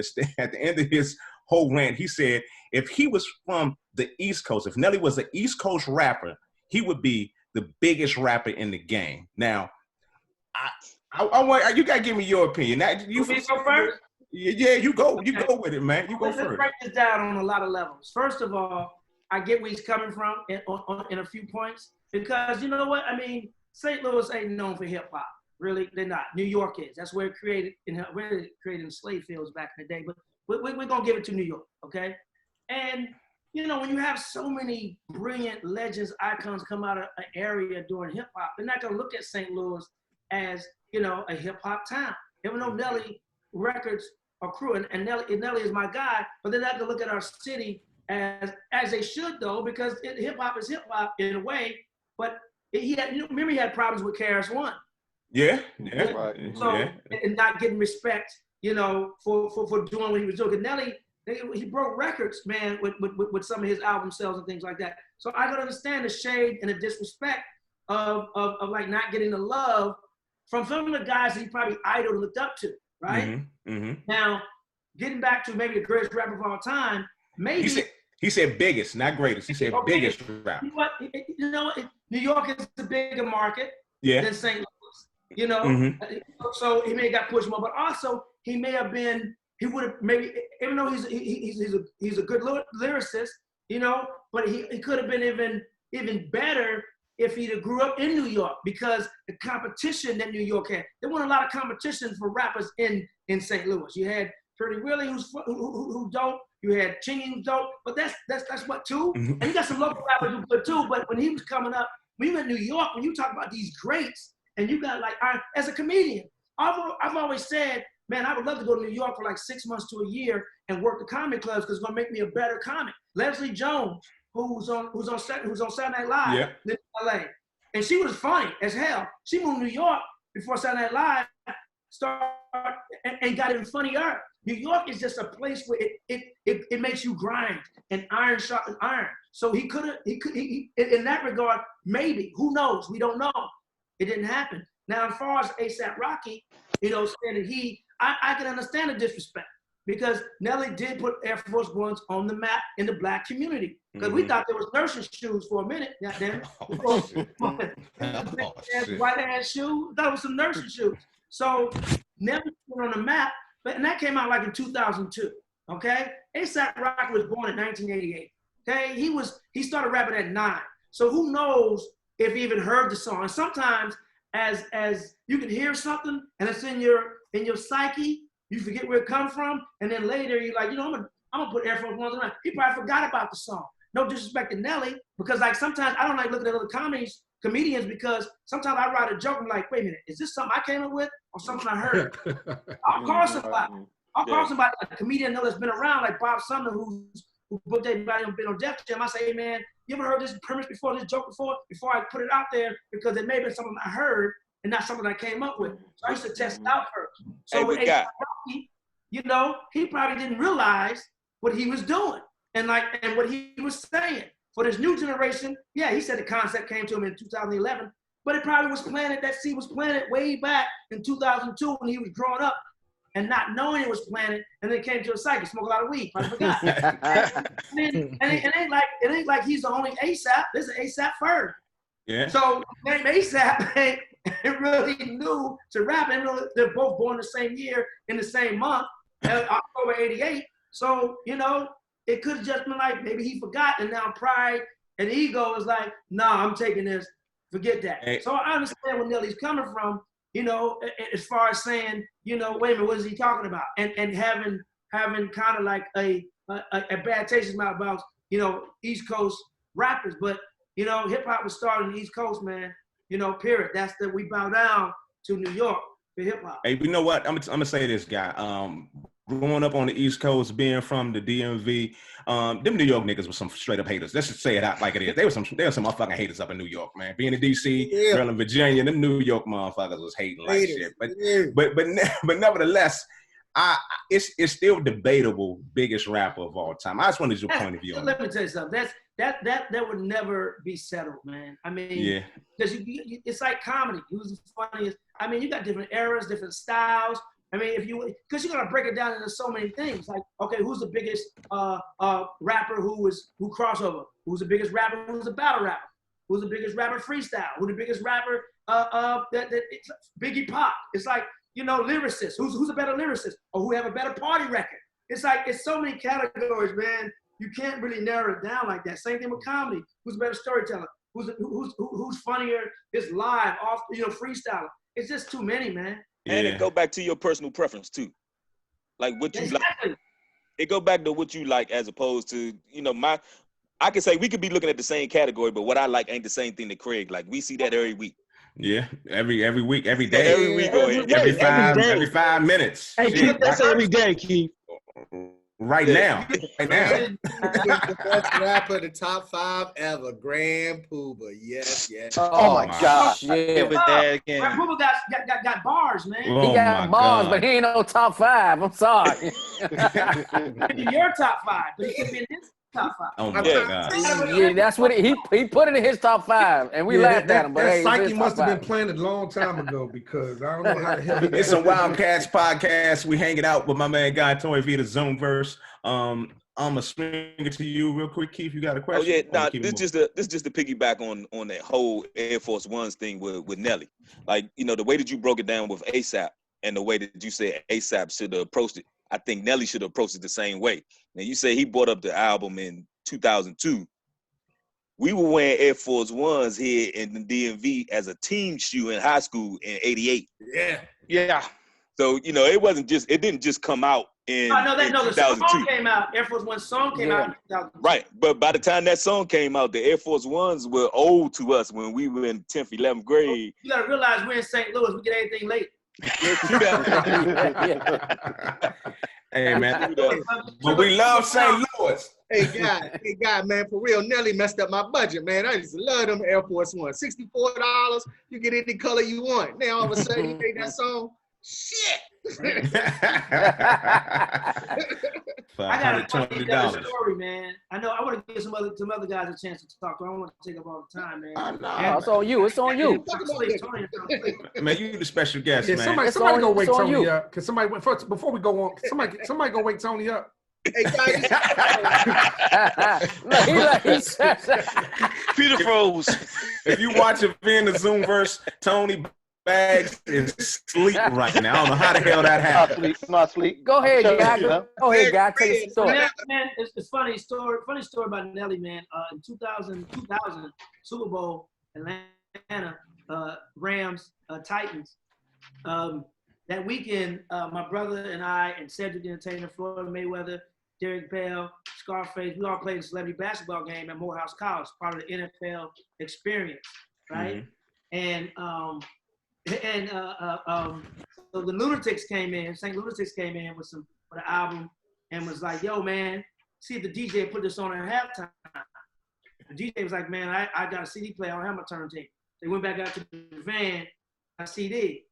his whole rant. He said if he was from the East Coast, if Nelly was an East Coast rapper, he would be the biggest rapper in the game. Now, I want you gotta give me your opinion. Now, you go first? Yeah, you go with it, man. You go Let's first. break this down on a lot of levels. First of all, I get where he's coming from in a few points because you know what? I mean, St. Louis ain't known for hip hop. Really, they're not. New York is. That's where it created in the slave fields back in the day. But we're gonna give it to New York, okay? And you know, when you have so many brilliant legends, icons come out of an area during hip hop, they're not gonna look at St. Louis as, you know, a hip hop town. Even though Nelly records are crew, and Nelly is my guy, but they're not gonna look at our city as they should though, because hip hop is hip hop in a way. But he had, you know, remember he had problems with KRS-One. Yeah. Right. So Yeah. and not getting respect, you know, for doing what he was doing. And Nelly, he broke records, man, with some of his album sales and things like that. So I gotta understand the shade and the disrespect of like not getting the love from some of the guys that he probably idoled and looked up to, right? Now, getting back to maybe the greatest rapper of all time, maybe he said biggest, not greatest. He said biggest rapper. You know what? New York is a bigger market than St. Louis. You know, so he may have got pushed more, but also he may have been. He would have maybe, even though he's a good lyricist, you know, but he could have been even better if he'd have grew up in New York, because the competition that New York had, there wasn't a lot of competition for rappers in St. Louis. You had Pretty Willie who dope, you had Chingy who's dope, but that's what too. And you got some local rappers who good too. But when he was coming up, when you went to New York, when you talk about these greats, and you got like, as a comedian, I've always said, man, I would love to go to New York for like 6 months to a year and work the comedy clubs, because it's gonna make me a better comic. Leslie Jones, who's on Saturday Night Live, lived in LA, and she was funny as hell. She moved to New York before Saturday Night Live started and got even funnier. New York is just a place where it makes you grind, and iron sharpens iron. So he in that regard, maybe, who knows? We don't know. It didn't happen. Now, as far as ASAP Rocky, you know, saying that I can understand the disrespect, because Nelly did put Air Force Ones on the map in the black community, because we thought there was nursing shoes for a minute. Goddamn it. White ass shoe, thought it was some nursing shoes. So Nelly put on the map, and that came out like in 2002. Okay, ASAP Rocky was born in 1988. Okay, he started rapping at 9. So who knows if he even heard the song? And sometimes, as you can hear something and it's in your psyche, you forget where it comes from, and then later you're like, you know, I'm gonna put Air Force Ones on. He probably forgot about the song. No disrespect to Nelly, because like sometimes I don't like looking at other comedians, because sometimes I write a joke and I'm like, wait a minute, is this something I came up with or something I heard? I'll call somebody. I'll call somebody, a comedian that's been around, like Bob Sumner, who booked everybody on been on Def Jam. I say, hey man, you ever heard this premise before, this joke before I put it out there, because it may have been something I heard and not something I came up with. So I used to test it out first. So with A$AP Rocky, you know, he probably didn't realize what he was doing and what he was saying. For this new generation, yeah, he said the concept came to him in 2011, but it probably was planted, that seed was planted way back in 2002 when he was growing up and not knowing it was planted, and then came to a psych and smoked a lot of weed. I forgot. and it ain't like he's the only ASAP. This is ASAP Ferg. Yeah. So name ASAP ain't really new to rap. And they're both born the same year in the same month, October '88. So you know, it could have just been like maybe he forgot, and now pride and ego is like, nah, I'm taking this. Forget that. Hey. So I understand where Nelly's coming from. You know, as far as saying, you know, wait a minute, what is he talking about? And having kind of like a bad taste in my mouth about, you know, East Coast rappers. But, you know, hip hop was started in the East Coast, man. You know, period. That's that we bow down to New York for hip hop. Hey, you know what? I'm gonna say this, guy. Growing up on the East Coast, being from the DMV, them New York niggas were some straight up haters. Let's just say it out like it is. They were some motherfucking haters up in New York, man. Being in DC, Maryland, Virginia, them New York motherfuckers was hating like shit. But nevertheless, it's still debatable biggest rapper of all time. I just wanted your point of view on that. Let me tell you something. That would never be settled, man. I mean, because it's like comedy. Who's the funniest? I mean, you got different eras, different styles. I mean, because you're gonna break it down into so many things. Like, okay, who's the biggest rapper who crossover? Who's the biggest rapper who's a battle rapper? Who's the biggest rapper freestyle? Who's the biggest rapper Biggie Pop? It's like, you know, lyricists. Who's a better lyricist, or who have a better party record? It's like, it's so many categories, man. You can't really narrow it down like that. Same thing with comedy. Who's a better storyteller? Who's funnier? Is live, off, you know, freestyler. It's just too many, man. And it go back to your personal preference too. Like what you like. it go back to what you like as opposed to, you know, I can say we could be looking at the same category, but what I like ain't the same thing that Craig like. We see that every week. Yeah, every week, every day, every week, every 5 minutes. Hey, Keith, that's every day, Keith. Right now. The best rapper, the top 5 ever, Grand Puba. Yes. Oh my God. Shit. With that again. Grand Puba got bars, man. Oh, He got bars, but he ain't no top 5. I'm sorry. Maybe your top 5, but he could be in his top 5. Oh my God. Yeah, that's what he put it in his top 5, and we laughed at him. But that hey, psyche must have been planned a long time ago because I don't know how the hell. It's some Wild Catz podcast. We hanging out with my man Guy Torry via the Zoom verse. I'm gonna swing it to you real quick, Keith. You got a question? Oh yeah, nah, this just to piggyback on that whole Air Force Ones thing with Nelly. Like, you know, the way that you broke it down with ASAP and the way that you said ASAP should have approached it, I think Nelly should have approached it the same way. Now you say he brought up the album in 2002. We were wearing Air Force Ones here in the DMV as a team shoe in high school in '88. Yeah. So, you know, it didn't just come out in, the song came out. Air Force One song came out in 2002. Right. But by the time that song came out, the Air Force Ones were old to us when we were in 10th, 11th grade. You gotta realize we're in St. Louis. We get everything late. Hey man, but we love St. Louis. Hey guy, man, for real, Nelly messed up my budget, man. I used to love them Air Force Ones. $64, you get any color you want. Now all of a sudden you made that song. Shit. I got a story, man. I know. I want to give some other guys a chance to talk. I don't want to take up all the time, man. No, it's on you. It's on you. Man, you the special guest, man. Somebody go wake Tony up. Cause somebody went first before we go on. Somebody go wake Tony up. Hey guys, Peter froze. If you watch it in the Zoom verse, Tony Bags is asleep right now. I don't know how the hell that happened. Not sleep. Go ahead, guy. Go ahead, guy. Tell us the story. Man, it's funny story about Nelly, man. In 2000 Super Bowl, Atlanta, Rams, Titans. That weekend, my brother and I and Cedric the Entertainer, Floyd Mayweather, Derek Bell, Scarface, we all played a celebrity basketball game at Morehouse College, part of the NFL experience, right? Mm-hmm. So the Lunatics came in, St. Lunatics came in with an album and was like, yo, man, see if the DJ put this on at halftime. The DJ was like, man, I got a CD player, I don't have my turntable. They went back out to the van, got a CD,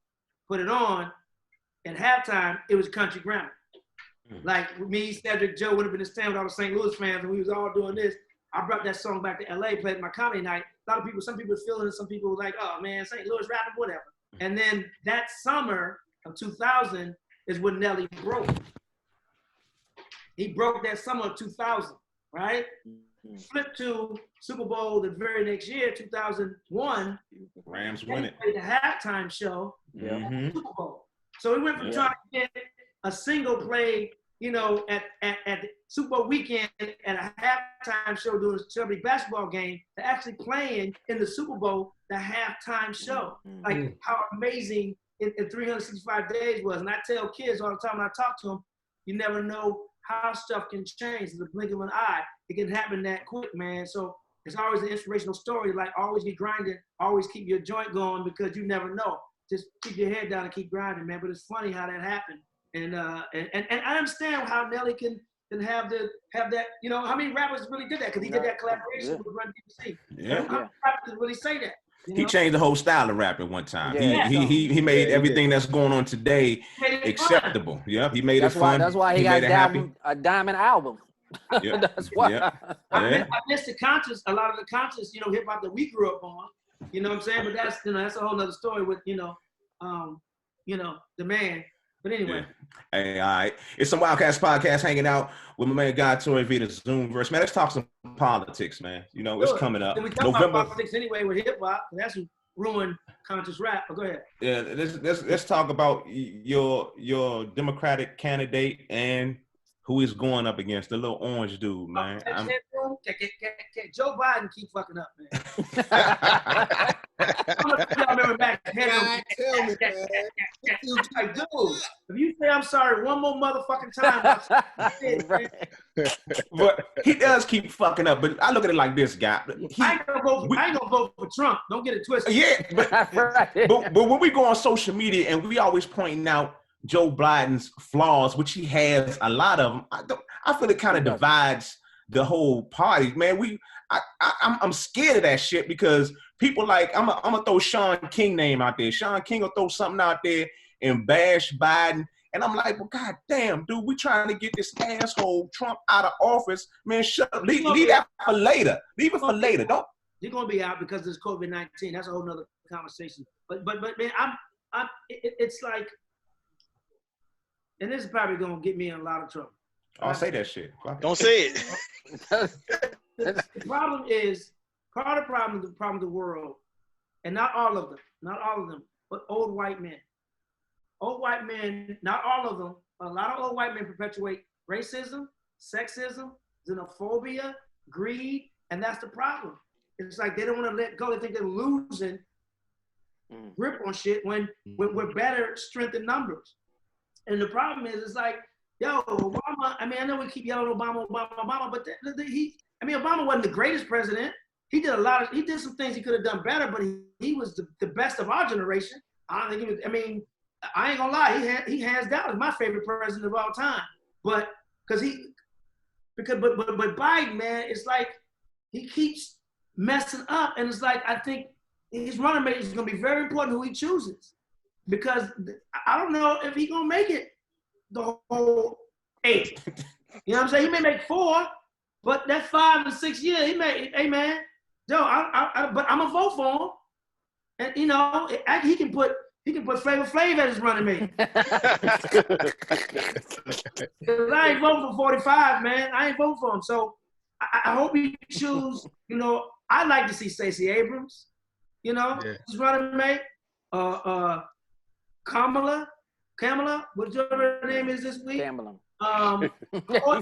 put it on. At halftime, it was Country Grammar. Like me, Cedric, Joe would have been in stand with all the St. Louis fans, and we was all doing this. I brought that song back to LA, played my comedy night. A lot of people, some people were feeling it, some people were like, oh man, St. Louis rapping, whatever. And then that summer of 2000 is when Nelly broke. He broke that summer of 2000, right? Flip to Super Bowl the very next year, 2001. Rams win it. Played the halftime show at the Super Bowl. So we went from trying to get a single play, you know, at the Super Bowl weekend at a halftime show doing a celebrity basketball game to actually playing in the Super Bowl the halftime show. Like how amazing in 365 days was. And I tell kids all the time when I talk to them, you never know how stuff can change in the blink of an eye. It can happen that quick, man. So it's always an inspirational story. Like always be grinding, always keep your joint going because you never know. Just keep your head down and keep grinding, man. But it's funny how that happened. And I understand how Nelly can have that, you know, how many rappers really did that? Because he did that collaboration with Run DMC. How many rappers really say that? He changed the whole style of rap at one time. He made everything that's going on today acceptable. Yeah, he made it fun. That's why he got a diamond album. That's why. I miss the conscious, a lot of the conscious, you know, hip hop that we grew up on. You know what I'm saying? But that's, you know, that's a whole nother story with, you know, the man. But anyway. Hey, all right. It's Some Wild Catz podcast hanging out with my man Guy Torry via the Zoom verse. Man, let's talk some politics, man. You know, it's coming up. We talk about politics anyway with hip hop. That's what ruined conscious rap. But go ahead. Yeah, let's talk about your Democratic candidate and who he's going up against, the little orange dude, man. room. Can Joe Biden keep fucking up, man? I remember back God, tell me, man. like, dude, if you say I'm sorry one more motherfucking time, but he does keep fucking up. But I look at it like this, guy. I ain't gonna vote for Trump. Don't get it twisted. Yeah, but when we go on social media and we always pointing out Joe Biden's flaws, which he has a lot of them, I feel it kind of divides the whole party, man. I'm scared of that shit because people like I'm gonna throw Sean King name out there. Sean King will throw something out there and bash Biden, and I'm like, well, god damn, dude, we trying to get this asshole Trump out of office, man. Shut up, leave that for later. Leave it for later. Don't. You're gonna be out because it's COVID-19. That's a whole nother conversation. But man, it's like, and this is probably gonna get me in a lot of trouble. I'll say that shit. Don't say it. The problem is, part of the problem of the world, and not all of them, but old white men. Old white men, not all of them, a lot of old white men perpetuate racism, sexism, xenophobia, greed, and that's the problem. It's like they don't want to let go. They think they're losing grip on shit when we're better strength in numbers. And the problem is, it's like, yo, Obama, I mean, I know we keep yelling Obama, but Obama wasn't the greatest president. He did some things he could have done better, but he was the best of our generation. I don't think he was, I mean, I ain't gonna lie, he hands down is my favorite president of all time. But Biden, man, it's like he keeps messing up, and it's like I think his running mate is gonna be very important who he chooses, because I don't know if he's gonna make it the whole 8. You know what I'm saying? He may make 4, but that 5 and 6 years, he may. Hey man, Joe, but I'm gonna vote for him, and you know he can put Flavor Flav as his running mate. Cause I ain't voting for 45, man. I ain't voting for him. So I hope he choose. You know, I'd like to see Stacey Abrams. You know, his running mate. Kamala, whatever her name is this week. Kamala. Or,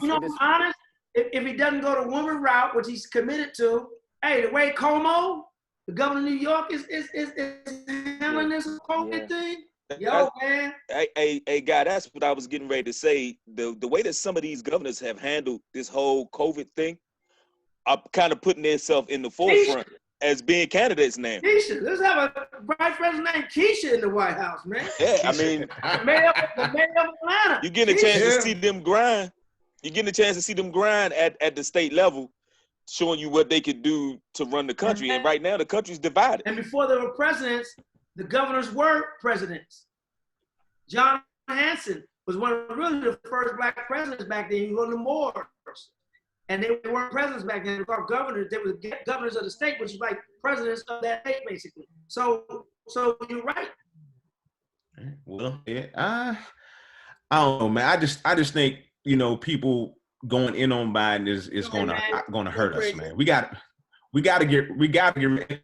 you know, I'm honest, if he doesn't go the woman route, which he's committed to, hey, the way Cuomo, the governor of New York, is handling this COVID thing. Yo, man. Hey, guy, that's what I was getting ready to say. The way that some of these governors have handled this whole COVID thing are kind of putting themselves in the forefront as being candidates now. Keisha, let's have a vice president named Keisha in the White House, man. Yeah, I mean, the mayor of Atlanta. You getting a chance to see them grind. You're getting a chance to see them grind at the state level, showing you what they could do to run the country. And right now, the country's divided. And before they were presidents, the governors were presidents. John Hanson was one of really the first black presidents back then. He was one of the Moors. And they weren't presidents back then. They were governors. They were governors of the state, which is like presidents of that state, basically. So you're right. Well, yeah, I don't know, man. I just think, you know, people going in on Biden is gonna hurt us, man. We got to get,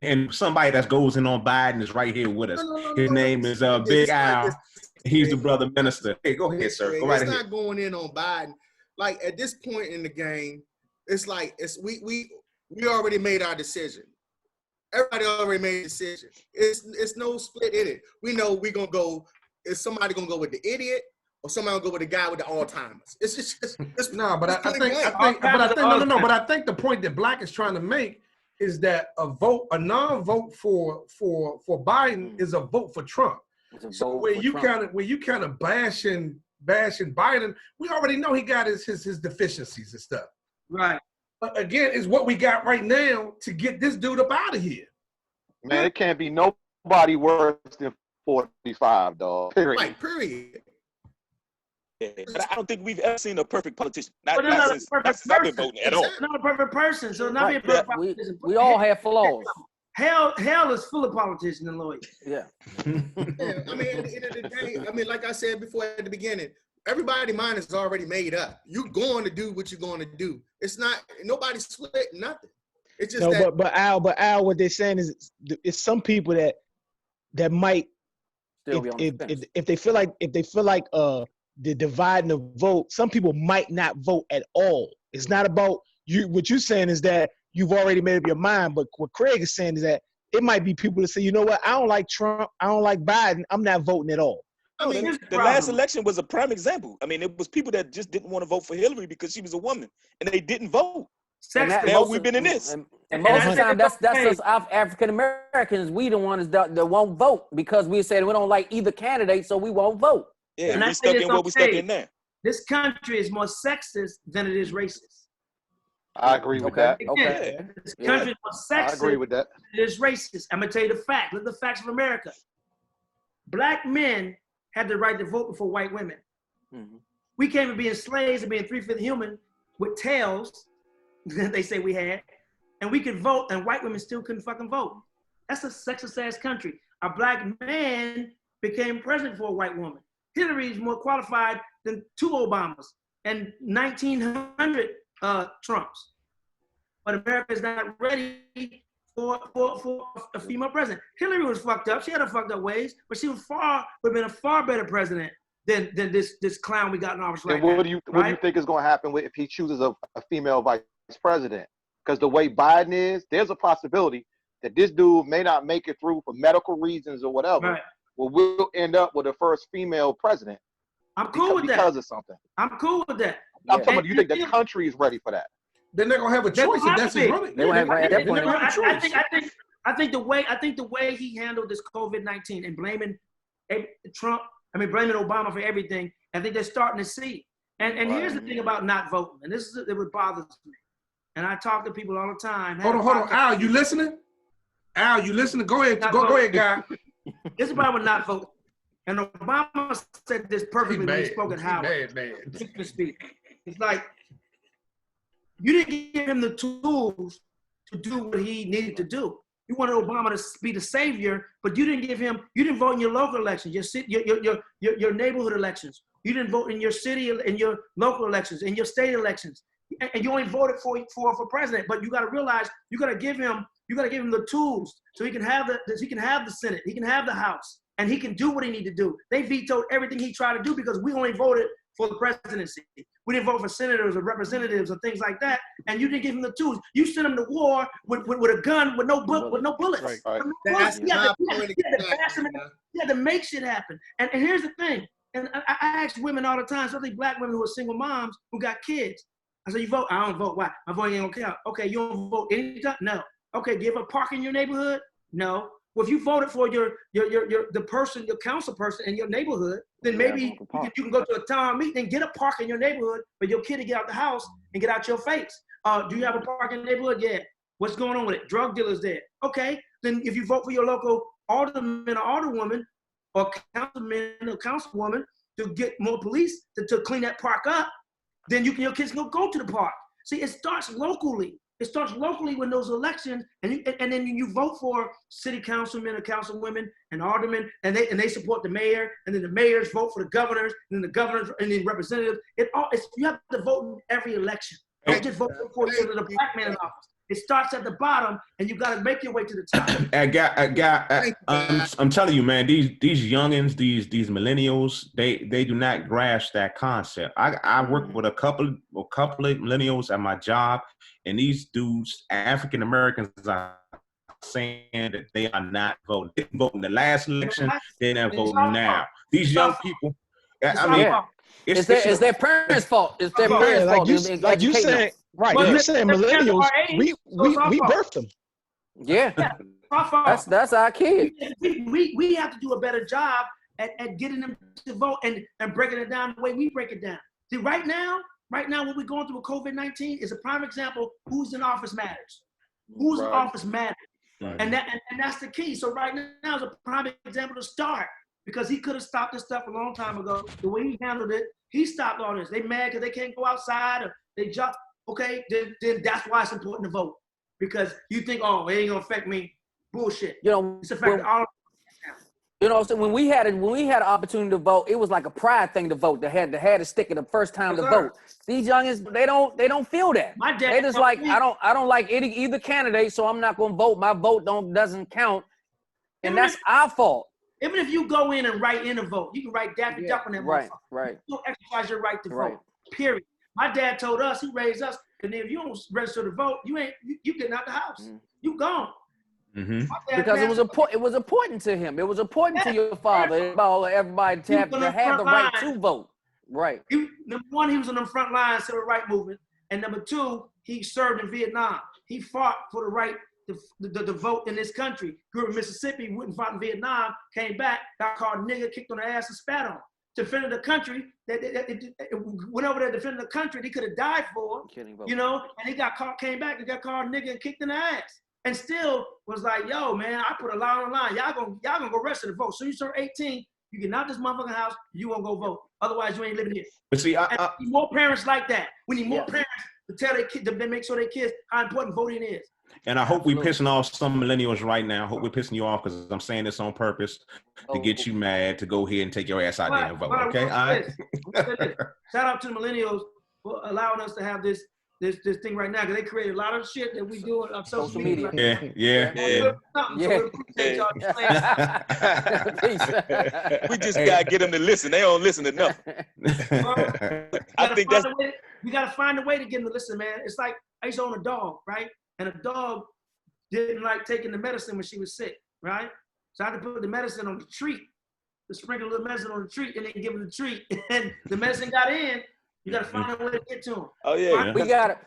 and somebody that goes in on Biden is right here with us. His name is Big Al. He's the brother minister. Hey, go ahead, sir. Go right ahead. It's not going in on Biden. Like at this point in the game, it's like we already made our decision. Everybody already made a decision. It's no split in it. We know we're gonna go. Is somebody gonna go with the idiot, or somebody gonna go with the guy with the Alzheimer's? It's just no. But I think the point that Black is trying to make is that a non-vote for Biden is a vote for Trump. So where you kind of bashing Biden, we already know he got his deficiencies and stuff. Right. But again, it's what we got right now to get this dude up out of here. Man, it can't be nobody worse than 45, dog. Period. Right, period. Yeah, but I don't think we've ever seen a perfect politician. Not since I've been voting at all. Not a perfect person, so not be a perfect politician. We all have flaws. Hell is full of politicians and lawyers. Yeah. I mean, at the end of the day, I mean, like I said before at the beginning, everybody's mind is already made up. You're going to do what you're going to do. It's not, nobody's split, nothing. It's just but Al, what they're saying is it's some people that might, if they feel like they're dividing the vote, some people might not vote at all. It's not about what you're saying is that you've already made up your mind. But what Craig is saying is that it might be people that say, you know what, I don't like Trump, I don't like Biden, I'm not voting at all. I mean, the last election was a prime example. I mean, it was people that just didn't want to vote for Hillary because she was a woman, and they didn't vote. Now we've been in this. And most of the time, that's us African Americans. We the ones that won't vote because we said we don't like either candidate, so we won't vote. Yeah, and we stuck in what we stuck in now. This country is more sexist than it is racist. I agree with that. Okay. This country is more sexist. I agree with that. Than it is racist. I'm gonna tell you the fact. Look at the facts of America. Black men had the right to vote before white women. Mm-hmm. We came from being slaves and being 3/5 human with tails that they say we had, and we could vote, and white women still couldn't fucking vote. That's a sexist ass country. A black man became president for a white woman. Hillary is more qualified than 2 Obamas and 1,900 Trumps. But America is not ready for a female president. Hillary was fucked up. She had her fucked up ways, but she would have been a far better president than this clown we got in office right now. What do you think is going to happen if he chooses a female vice president? Because the way Biden is, there's a possibility that this dude may not make it through for medical reasons or whatever. Right. Well, we'll end up with the first female president. I'm cool with that. Because of something. I'm cool with that. I'm talking about, do you think the country is ready for that? Then they're gonna have a choice if that's his running. I think the way he handled this COVID-19 and blaming Trump, blaming Obama for everything, I think they're starting to see. And here's the thing about not voting, and this is what bothers me. And I talk to people all the time. Hold on, Al, you listening? Al, you listening? Go ahead, go ahead, guy. This is about not voting. And Obama said this perfectly when he spoke at Howard. It's like, you didn't give him the tools to do what he needed to do. You wanted Obama to be the savior, but you didn't vote in your local elections, your neighborhood elections. You didn't vote in your city, in your local elections, in your state elections. And you only voted for president. But you got to realize, you got to give him the tools so he can have the Senate, he can have the House, and he can do what he need to do. They vetoed everything he tried to do because we only voted for the presidency. We didn't vote for senators or representatives or things like that. And you didn't give him the tools. You sent him to war with a gun with no bullets. Right. You had to make shit happen. And here's the thing. And I ask women all the time, especially black women who are single moms who got kids. I say, you vote? I don't vote. Why? My vote ain't gonna count. Okay, you don't vote anytime? No. Okay, do you have a park in your neighborhood? No. Well, if you voted for your council person in your neighborhood, then maybe you can go to a town meeting and get a park in your neighborhood for your kid to get out the house and get out your face. Do you have a park in the neighborhood? Yeah. What's going on with it? Drug dealers there. Okay. Then if you vote for your local alderman or alderwoman or councilman or councilwoman to get more police to clean that park up, then your kids can go to the park. See, it starts locally. It starts locally with those elections, and then you vote for city councilmen or councilwomen and aldermen, and they support the mayor, and then the mayors vote for the governors, and then the governors and the representatives. You have to vote in every election. Don't just vote for the black man in office. It starts at the bottom, and you got to make your way to the top. I'm telling you, man, these youngins, these millennials, they do not grasp that concept. I work with a couple of millennials at my job, and these dudes, African Americans, are saying that they are not voting. They didn't vote in the last election. They're not voting now. These young people, it's their parents' fault. It's their parents' fault. Like you said, right? You saying millennials? We birthed them. Yeah, that's our kids. We have to do a better job at getting them to vote and breaking it down the way we break it down. See, right now, what we're going through with COVID-19 is a prime example. Who's in office matters. Who's in office matters, and that's the key. So right now is a prime example to start, because he could have stopped this stuff a long time ago. The way he handled it, he stopped all this. They mad because they can't go outside or they jump. Okay, then that's why it's important to vote, because you think, oh, it ain't gonna affect me. Bullshit. It's affecting all. So when we had an opportunity to vote, it was like a pride thing to vote. They had to stick it the first time to vote. These youngins, they don't feel that. My dad, they just like, I don't like either candidate, so I'm not gonna vote. My vote doesn't count, and that's our fault. Even if you go in and write in a vote, you can write Daffy Duck on that motherfucker. Right. You don't exercise your right to vote. Period. My dad told us, he raised us, and if you don't register to vote, you getting out the house. You gone. Mm-hmm. Because it was important to him. It was important to your father, everybody to have the right to vote. Right. Number one, he was on the front line of civil rights movement, and number two, he served in Vietnam. He fought for the right to vote in this country. Grew up in Mississippi, went and fought in Vietnam, came back, got called nigger, kicked on the ass, and spat on. Defended the country. Went over there defending the country. He could have died for, you know, and he got caught, came back and got called nigger and kicked in the ass. And still was like, yo, man, I put a lot on the line. Y'all gonna go register to vote. So you turn 18, you get out this motherfucking house, you won't go vote. Otherwise, you ain't living here. But see, we need more parents like that. We need more parents to tell their kids, to make sure their kids how important voting is. And I hope we're pissing off some millennials right now. I hope we're pissing you off because I'm saying this on purpose to get you mad, to go ahead and take your ass out there and vote. Okay? All right. Shout out to the millennials for allowing us to have this thing right now, because they created a lot of shit that we do on social media. We just gotta get them to listen. They don't listen enough. I think we gotta find a way to get them to listen, man. It's like I used to own a dog, right? And a dog didn't like taking the medicine when she was sick, right? So I had to put the medicine on the treat, to sprinkle a little medicine on the treat, and then give her the treat. And the medicine got in. You gotta find a way to get to them. Oh yeah.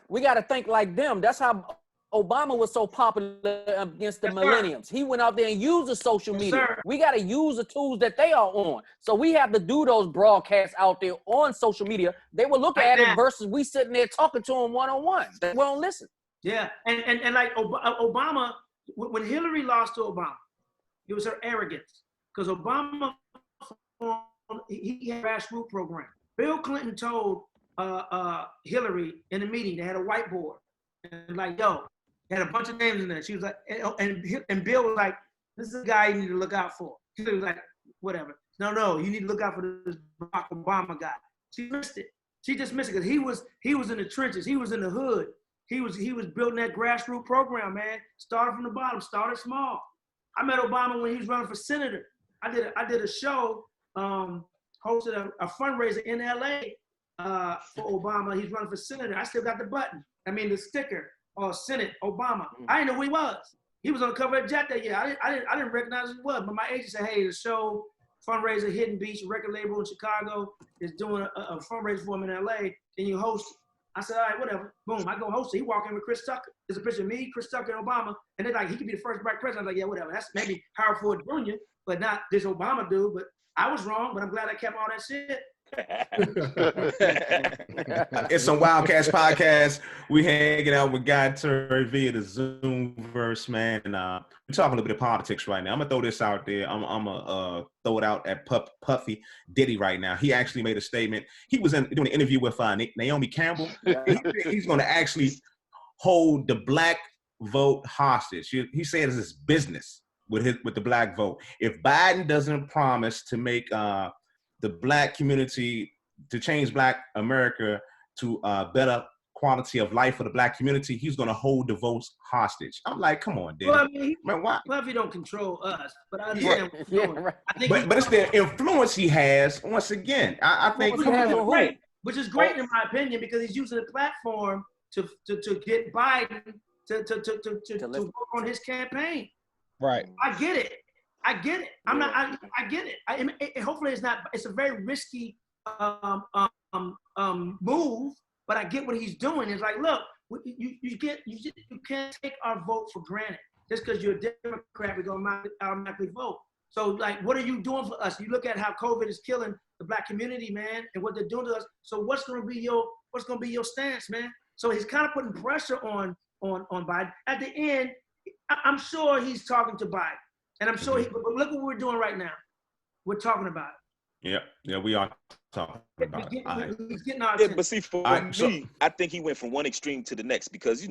We gotta think like them. That's how Obama was so popular against the millennials. He went out there and used the social media. We gotta use the tools that they are on. So we have to do those broadcasts out there on social media. They will look at it versus we sitting there talking to them one-on-one. They won't listen. Yeah, and like Obama, when Hillary lost to Obama, it was her arrogance, because Obama, he had a grassroots program. Bill Clinton told Hillary in a meeting, they had a whiteboard, and like, yo, had a bunch of names in there. She was like, and Bill was like, this is a guy you need to look out for. Hillary was like, whatever. No, you need to look out for this Barack Obama guy. She missed it. She just missed it because he was in the trenches. He was in the hood. He was building that grassroots program, man. Started from the bottom, started small. I met Obama when he was running for senator. I did a show, hosted a fundraiser in LA for Obama. He's running for senator. I still got the sticker, Senate Obama. I didn't know who he was. He was on the cover of Jet that year. I didn't recognize who he was, but my agent said, hey, the show fundraiser, Hidden Beach, a record label in Chicago, is doing a fundraiser for him in LA. Can you host it? I said, all right, whatever. Boom, I go host it. He walk in with Chris Tucker. There's a picture of me, Chris Tucker, and Obama. And they're like, he could be the first black president. I was like, yeah, whatever. That's maybe Howard Ford Jr., but not this Obama dude. But I was wrong, but I'm glad I kept all that shit. It's Some Wild Catz podcast. We hanging out with Guy Torry via the Zoomverse, man. And we're talking a little bit of politics right now. I'm gonna throw this out there. I'm gonna throw it out at Puffy Diddy right now. He actually made a statement. He was doing an interview with Naomi Campbell. He's gonna actually hold the black vote hostage. He said it's his business with the black vote. If Biden doesn't promise to make the black community, to change black America to better quality of life for the black community, he's going to hold the votes hostage. I'm like, come on, Diddy. Well, I mean, man, why? Puffy don't control us, but I understand what he's doing. Right. But it's the influence he has. Once again, I think which is great in my opinion, because he's using the platform to get Biden to work on his campaign. Right. I get it. I get it. I get it. Hopefully it's not. It's a very risky move, but I get what he's doing. It's like, look, you can't take our vote for granted. Just because you're a Democrat, we're gonna automatically vote. So, like, what are you doing for us? You look at how COVID is killing the black community, man, and what they're doing to us. So, what's gonna be your stance, man? So he's kind of putting pressure on Biden. At the end, I'm sure he's talking to Biden. And I'm sure but look what we're doing right now. We're talking about it. Yeah, we are talking about it. He's getting our attention. But see, for me, I think he went from one extreme to the next because,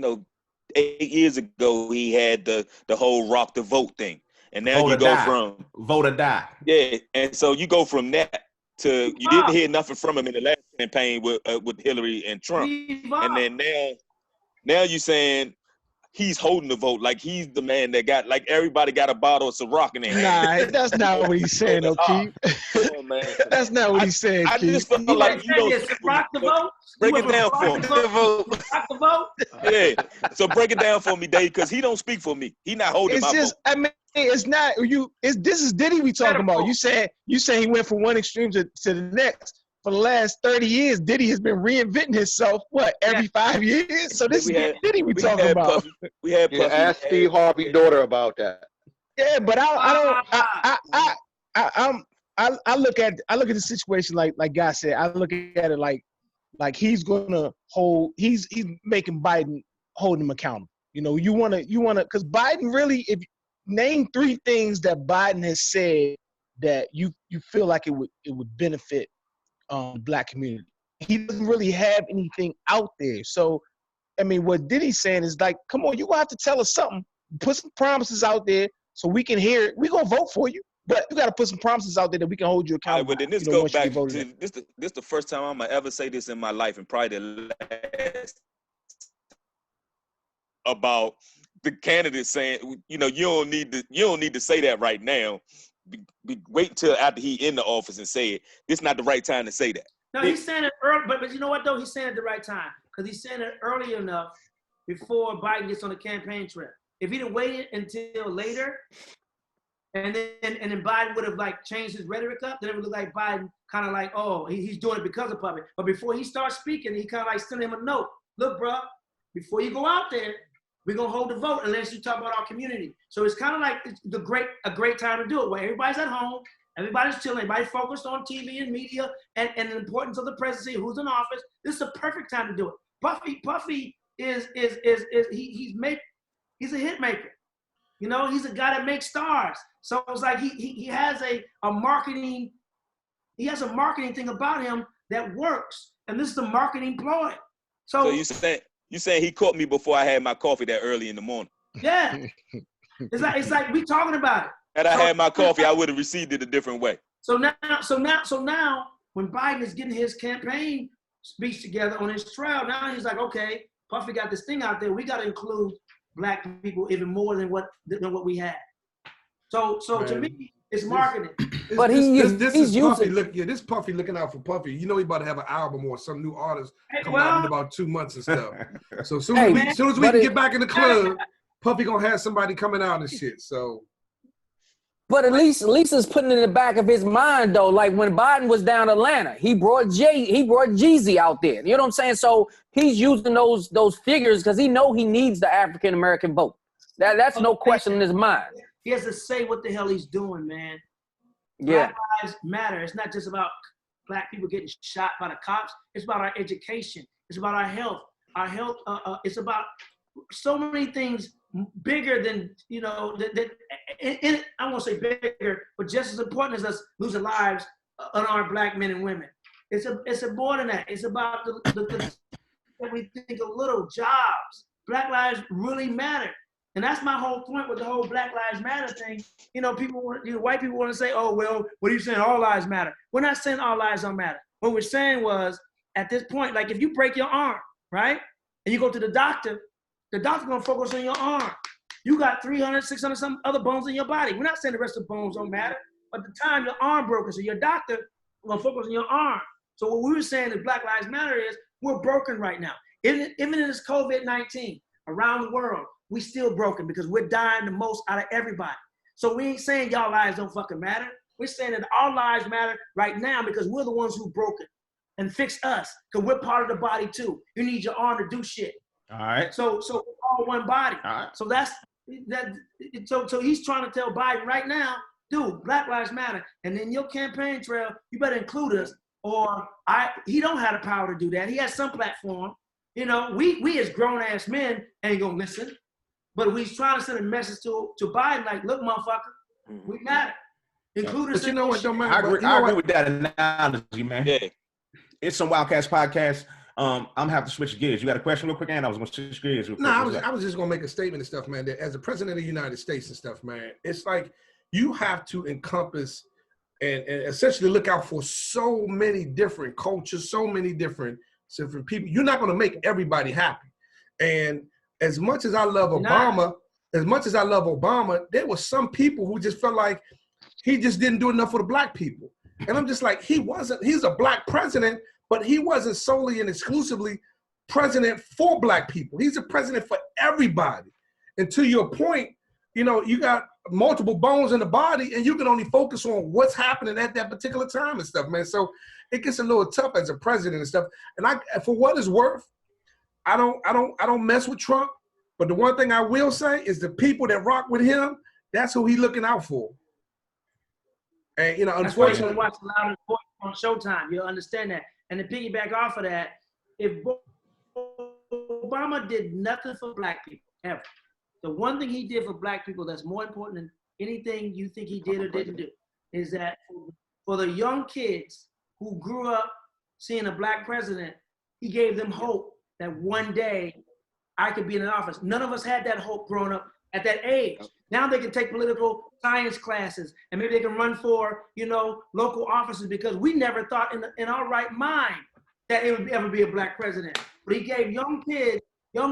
8 years ago, he had the whole rock the vote thing. And now you go from vote or die. Yeah, and so you go from that to you didn't hear nothing from him in the last campaign with Hillary and Trump. And then now you're saying he's holding the vote, like he's the man that got, like everybody got a bottle of Ciroc in their hand. Nah, that's not what he's saying, O'Keefe. man. That's not what he said. I just felt like you don't rock the vote. Break it down for me. Rock the vote. Yeah. So break it down for me, Dave, because he don't speak for me. He not holding my vote. I mean, it's not you. This is Diddy we talking about. You said he went from one extreme to the next. For the last 30 years, Diddy has been reinventing himself. What, every 5 years? So this is Diddy we talking about. Puffy. We had Puffy. Ask Steve Harvey's daughter about that. Yeah, but I look at the situation like Guy said. I look at it like he's gonna he's making Biden hold him accountable. You know, you wanna because Biden really, if name 3 things that Biden has said that you feel like it would benefit the Black community. He doesn't really have anything out there. So I mean, what Diddy's saying is like, come on, you gonna have to tell us something. Put some promises out there so we can hear it. We're gonna vote for you, but you gotta put some promises out there that we can hold you accountable. Right, but then this goes back to this the first time I'm gonna ever say this in my life, and probably the last, about the candidate saying, you know, you don't need to say that right now. Wait till after he in the office and say it. This is not the right time to say that. No, he's saying it early, but you know what though? He's saying it at the right time because he's saying it early enough before Biden gets on the campaign trail. If he'd have waited until later, and then Biden would have like changed his rhetoric up, then it would look like Biden kind of like, oh, he's doing it because of Puppy. But before he starts speaking, he kind of like sent him a note. Look, bro, before you go out there, we're gonna hold the vote unless you talk about our community. So it's kind of like a great time to do it, where everybody's at home, everybody's chilling, everybody's focused on TV and media and the importance of the presidency, who's in office. This is a perfect time to do it. Puffy is he's a hit maker. You know, he's a guy that makes stars. So it's like he has a marketing thing about him that works, and this is a marketing ploy. So you saying he caught me before I had my coffee that early in the morning? Yeah, it's like we talking about it. Had I had my coffee, I would have received it a different way. So now, when Biden is getting his campaign speech together on his trail, now he's like, okay, Puffy got this thing out there. We got to include Black people even more than what we had. So to me, it's marketing. But this is using Puffy. This Puffy looking out for Puffy. You know he about to have an album or some new artist coming out in about 2 months and stuff. So as soon as we can get back in the club, Puffy gonna have somebody coming out and shit. So. But at least it's putting in the back of his mind though. Like when Biden was down Atlanta, he brought Jeezy out there. You know what I'm saying? So he's using those figures because he know he needs the African American vote. That's no question in his mind. He has to say what the hell he's doing, man. Yeah. Black lives matter. It's not just about Black people getting shot by the cops. It's about our education. It's about our health. It's about so many things bigger than, you know, I won't say bigger, but just as important as us losing lives on our Black men and women. It's more than that. It's about the we think of little jobs. Black lives really matter. And that's my whole point with the whole Black Lives Matter thing. You know, white people want to say, oh, well, what are you saying? All lives matter. We're not saying all lives don't matter. What we're saying was, at this point, like if you break your arm, right? And you go to the doctor's gonna focus on your arm. You got 300, 600 some other bones in your body. We're not saying the rest of the bones don't matter, but the time your arm broken, so your doctor gonna focus on your arm. So what we were saying that Black Lives Matter is, we're broken right now. Even in this COVID-19 around the world, we still broken because we're dying the most out of everybody. So we ain't saying y'all lives don't fucking matter. We're saying that our lives matter right now because we're the ones who broke it. And fix us, because we're part of the body too. You need your arm to do shit. All right. So we're all one body. All right. So that's that. So he's trying to tell Biden right now, dude, Black Lives Matter. And in your campaign trail, you better include us. Or he don't have the power to do that. He has some platform. You know, we as grown ass men ain't gonna listen. But he's trying to send a message to Biden, like, look, motherfucker, we matter. Include us. But you know what, don't matter. I agree with that analogy, man. Yeah. It's Some Wild Catz podcast. I'm gonna have to switch gears. You got a question real quick, and I was gonna switch gears real quick. No, I was just gonna make a statement and stuff, man. That as the president of the United States and stuff, man, it's like you have to encompass and essentially look out for so many different cultures, so many different people. You're not gonna make everybody happy. And as much as I love Obama, there were some people who just felt like he just didn't do enough for the Black people. And I'm just like, he's a black president, but he wasn't solely and exclusively president for black people. He's a president for everybody. And to your point, you got multiple bones in the body and you can only focus on what's happening at that particular time and stuff, man. So it gets a little tough as a president and stuff. And for what it's worth, I don't mess with Trump. But the one thing I will say is the people that rock with him, that's who he's looking out for. And unfortunately, you watch a lot of sports on Showtime. You'll understand that. And to piggyback off of that, if Obama did nothing for black people ever, the one thing he did for black people that's more important than anything you think he did or didn't do is that for the young kids who grew up seeing a black president, he gave them hope that one day I could be in an office. None of us had that hope growing up at that age. Now they can take political science classes and maybe they can run for, local offices because we never thought in our right mind that it would ever be a black president. But he gave young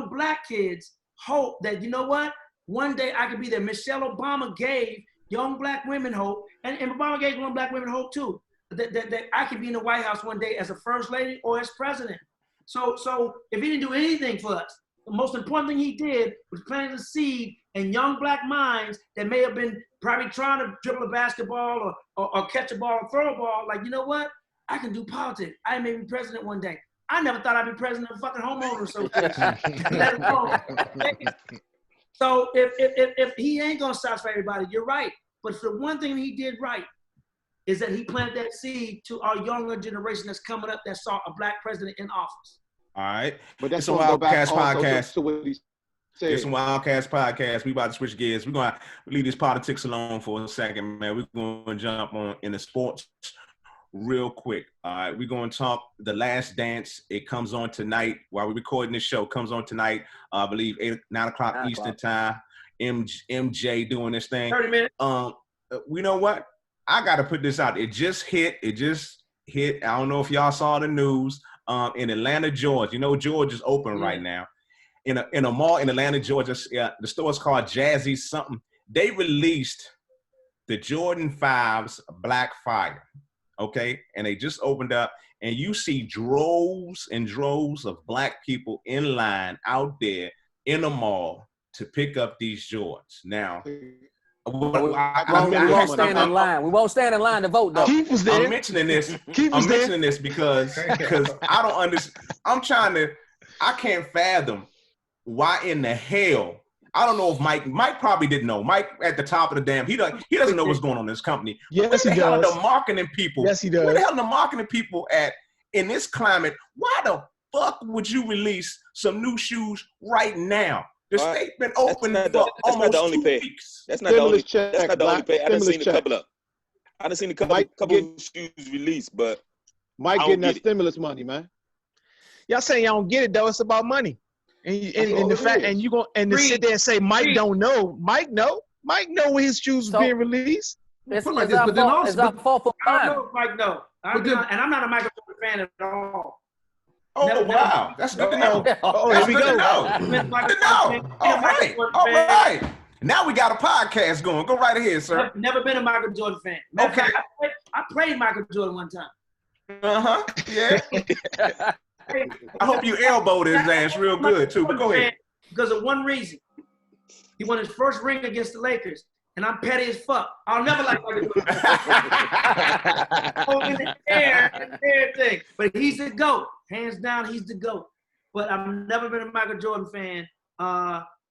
black kids hope that, one day I could be there. Michelle Obama gave young black women hope, and Obama gave young black women hope too, that I could be in the White House one day as a first lady or as president. So if he didn't do anything for us, the most important thing he did was plant a seed in young black minds that may have been probably trying to dribble a basketball or catch a ball or throw a ball. Like, you know what? I can do politics. I may be president one day. I never thought I'd be president of fucking homeowners association. Let alone. So if he ain't gonna satisfy everybody, you're right. But the one thing he did right is that he planted that seed to our younger generation that's coming up that saw a black president in office. All right. But that's It's a Wild Catz podcast. To what he said. It's a Wild Catz podcast. We about to switch gears. We're going to leave this politics alone for a second, man. We're going to jump on in the sports real quick. All right. We're going to talk The Last Dance. It comes on tonight while we're recording this show. It comes on tonight, I believe, 9 o'clock Eastern time. MJ doing this thing. 30 minutes. You know what? I got to put this out. It just hit. I don't know if y'all saw the news. In Atlanta, Georgia. Georgia's open right now. In a mall in Atlanta, Georgia, the store is called Jazzy something. They released the Jordan 5's Black Fire, okay? And they just opened up, and you see droves and droves of black people in line out there in the mall to pick up these Jordans. Now, we won't stand in line. We won't stand in line to vote, though. Keith was there. I'm mentioning this. Because I don't understand. I can't fathom why in the hell. I don't know if Mike probably didn't know. Mike at the top of the damn, he doesn't know what's going on in this company. Yes, he does. Where the hell are the marketing people? Yes, he does. Where the hell are the marketing people at in this climate? Why the fuck would you release some new shoes right now? The state's been open for almost 2 weeks. That's not the only pay. That's not the only pay. I done seen a couple of. I done seen a couple of shoes released, but Mike getting that stimulus money, man. Y'all saying y'all don't get it though. It's about money, and the fact, and you to sit there and say Mike don't know. Mike know when his shoes was being released. It's our fault for I don't know if Mike know. And I'm not a Michael Jordan fan at all. Oh, wow. That's good to know. That's good to know. Good to know. All right. Now we got a podcast going. Go right ahead, sir. I've never been a Michael Jordan fan. Okay. I played Michael Jordan one time. Uh-huh. Yeah. I hope you elbowed his ass real good, too. But go ahead. Because of one reason. He won his first ring against the Lakers. And I'm petty as fuck. I'll never like Michael Jordan. In the air thing. But he's the GOAT. Hands down, he's the GOAT. But I've never been a Michael Jordan fan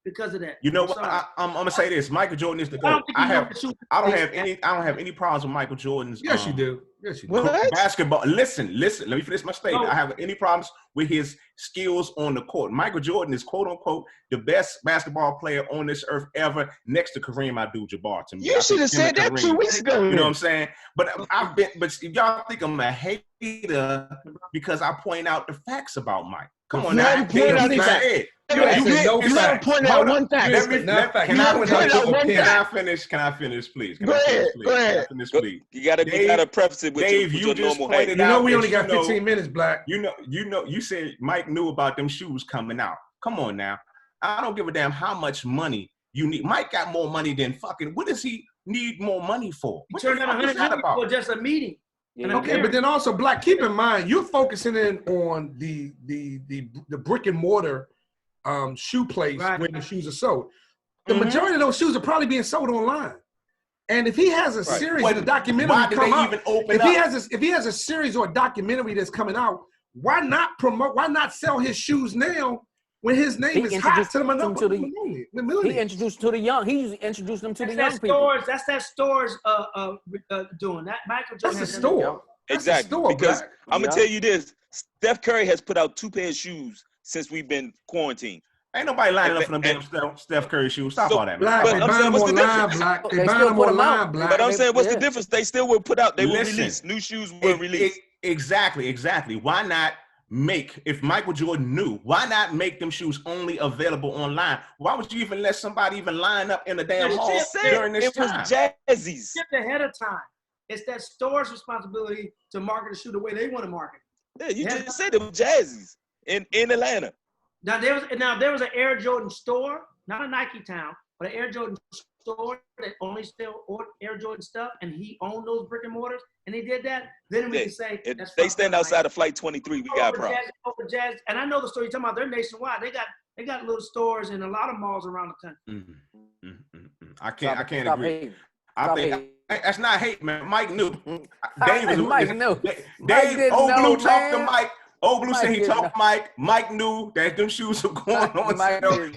because of that. You know what? I'm gonna say this. Michael Jordan is the GOAT. I don't have any problems with Michael Jordan's. Yes, you do. Yes, you do. What? Basketball. Listen. Let me finish my statement. I have any problems with his skills on the court. Michael Jordan is quote unquote the best basketball player on this earth ever, next to Kareem Abdul-Jabbar. To me, you should have said that 2 weeks ago. You know what I'm saying? But y'all think I'm a hater because I point out the facts about Mike. Come on now. You let him point out one fact. Can I finish, please? Go ahead. You gotta preface it with Dave, your normal pointed hate. You know we only got 15 minutes, Black. You said Mike knew about them shoes coming out. Come on now. I don't give a damn how much money you need. Mike got more money than fucking. What does he need more money for? He turned down $100 for just a meeting. Yeah, Okay, but then also, Black, keep in mind, you're focusing in on the brick and mortar shoe place where the shoes are sold. The majority of those shoes are probably being sold online. And if he has a series of documentary come out, if he has a series or a documentary that's coming out, why not promote? Why not sell his shoes now when his name is hot to the He introduced to the young. He introduced them to the young people. That's that store's doing that. Michael Jordan. That's a store. Exactly. Because I'm gonna tell you this: Steph Curry has put out 2 pairs of shoes since we've been quarantined. Ain't nobody lining up for them damn Steph Curry shoes. Stop all that, man. Black, they buy them online, Black. They buy them online, Black. But I'm saying, what's the difference? They still will put out. They will release new shoes. Will release. Exactly. Why not make, if Michael Jordan knew, why not make them shoes only available online? Why would you even let somebody even line up in the damn hall during this time? It was Jazzy's. Just ahead of time. It's that store's responsibility to market the shoe the way they want to market. Yeah, you just said it was Jazzy's in Atlanta. Now there was an Air Jordan store, not a Nike town, but an Air Jordan store that only sell Air Jordan stuff, and he owned those brick and mortars, and he did that. Then we can say they stand outside of Flight 23. We got problems. Over Jazz, and I know the story you're talking about. They're nationwide. They got little stores in a lot of malls around the country. I can't agree. I think that's not hate, man. Mike knew. Dave knew. Dave Blue talked to Mike. Blue said he talked to Mike. Mike knew that them shoes were going on sale.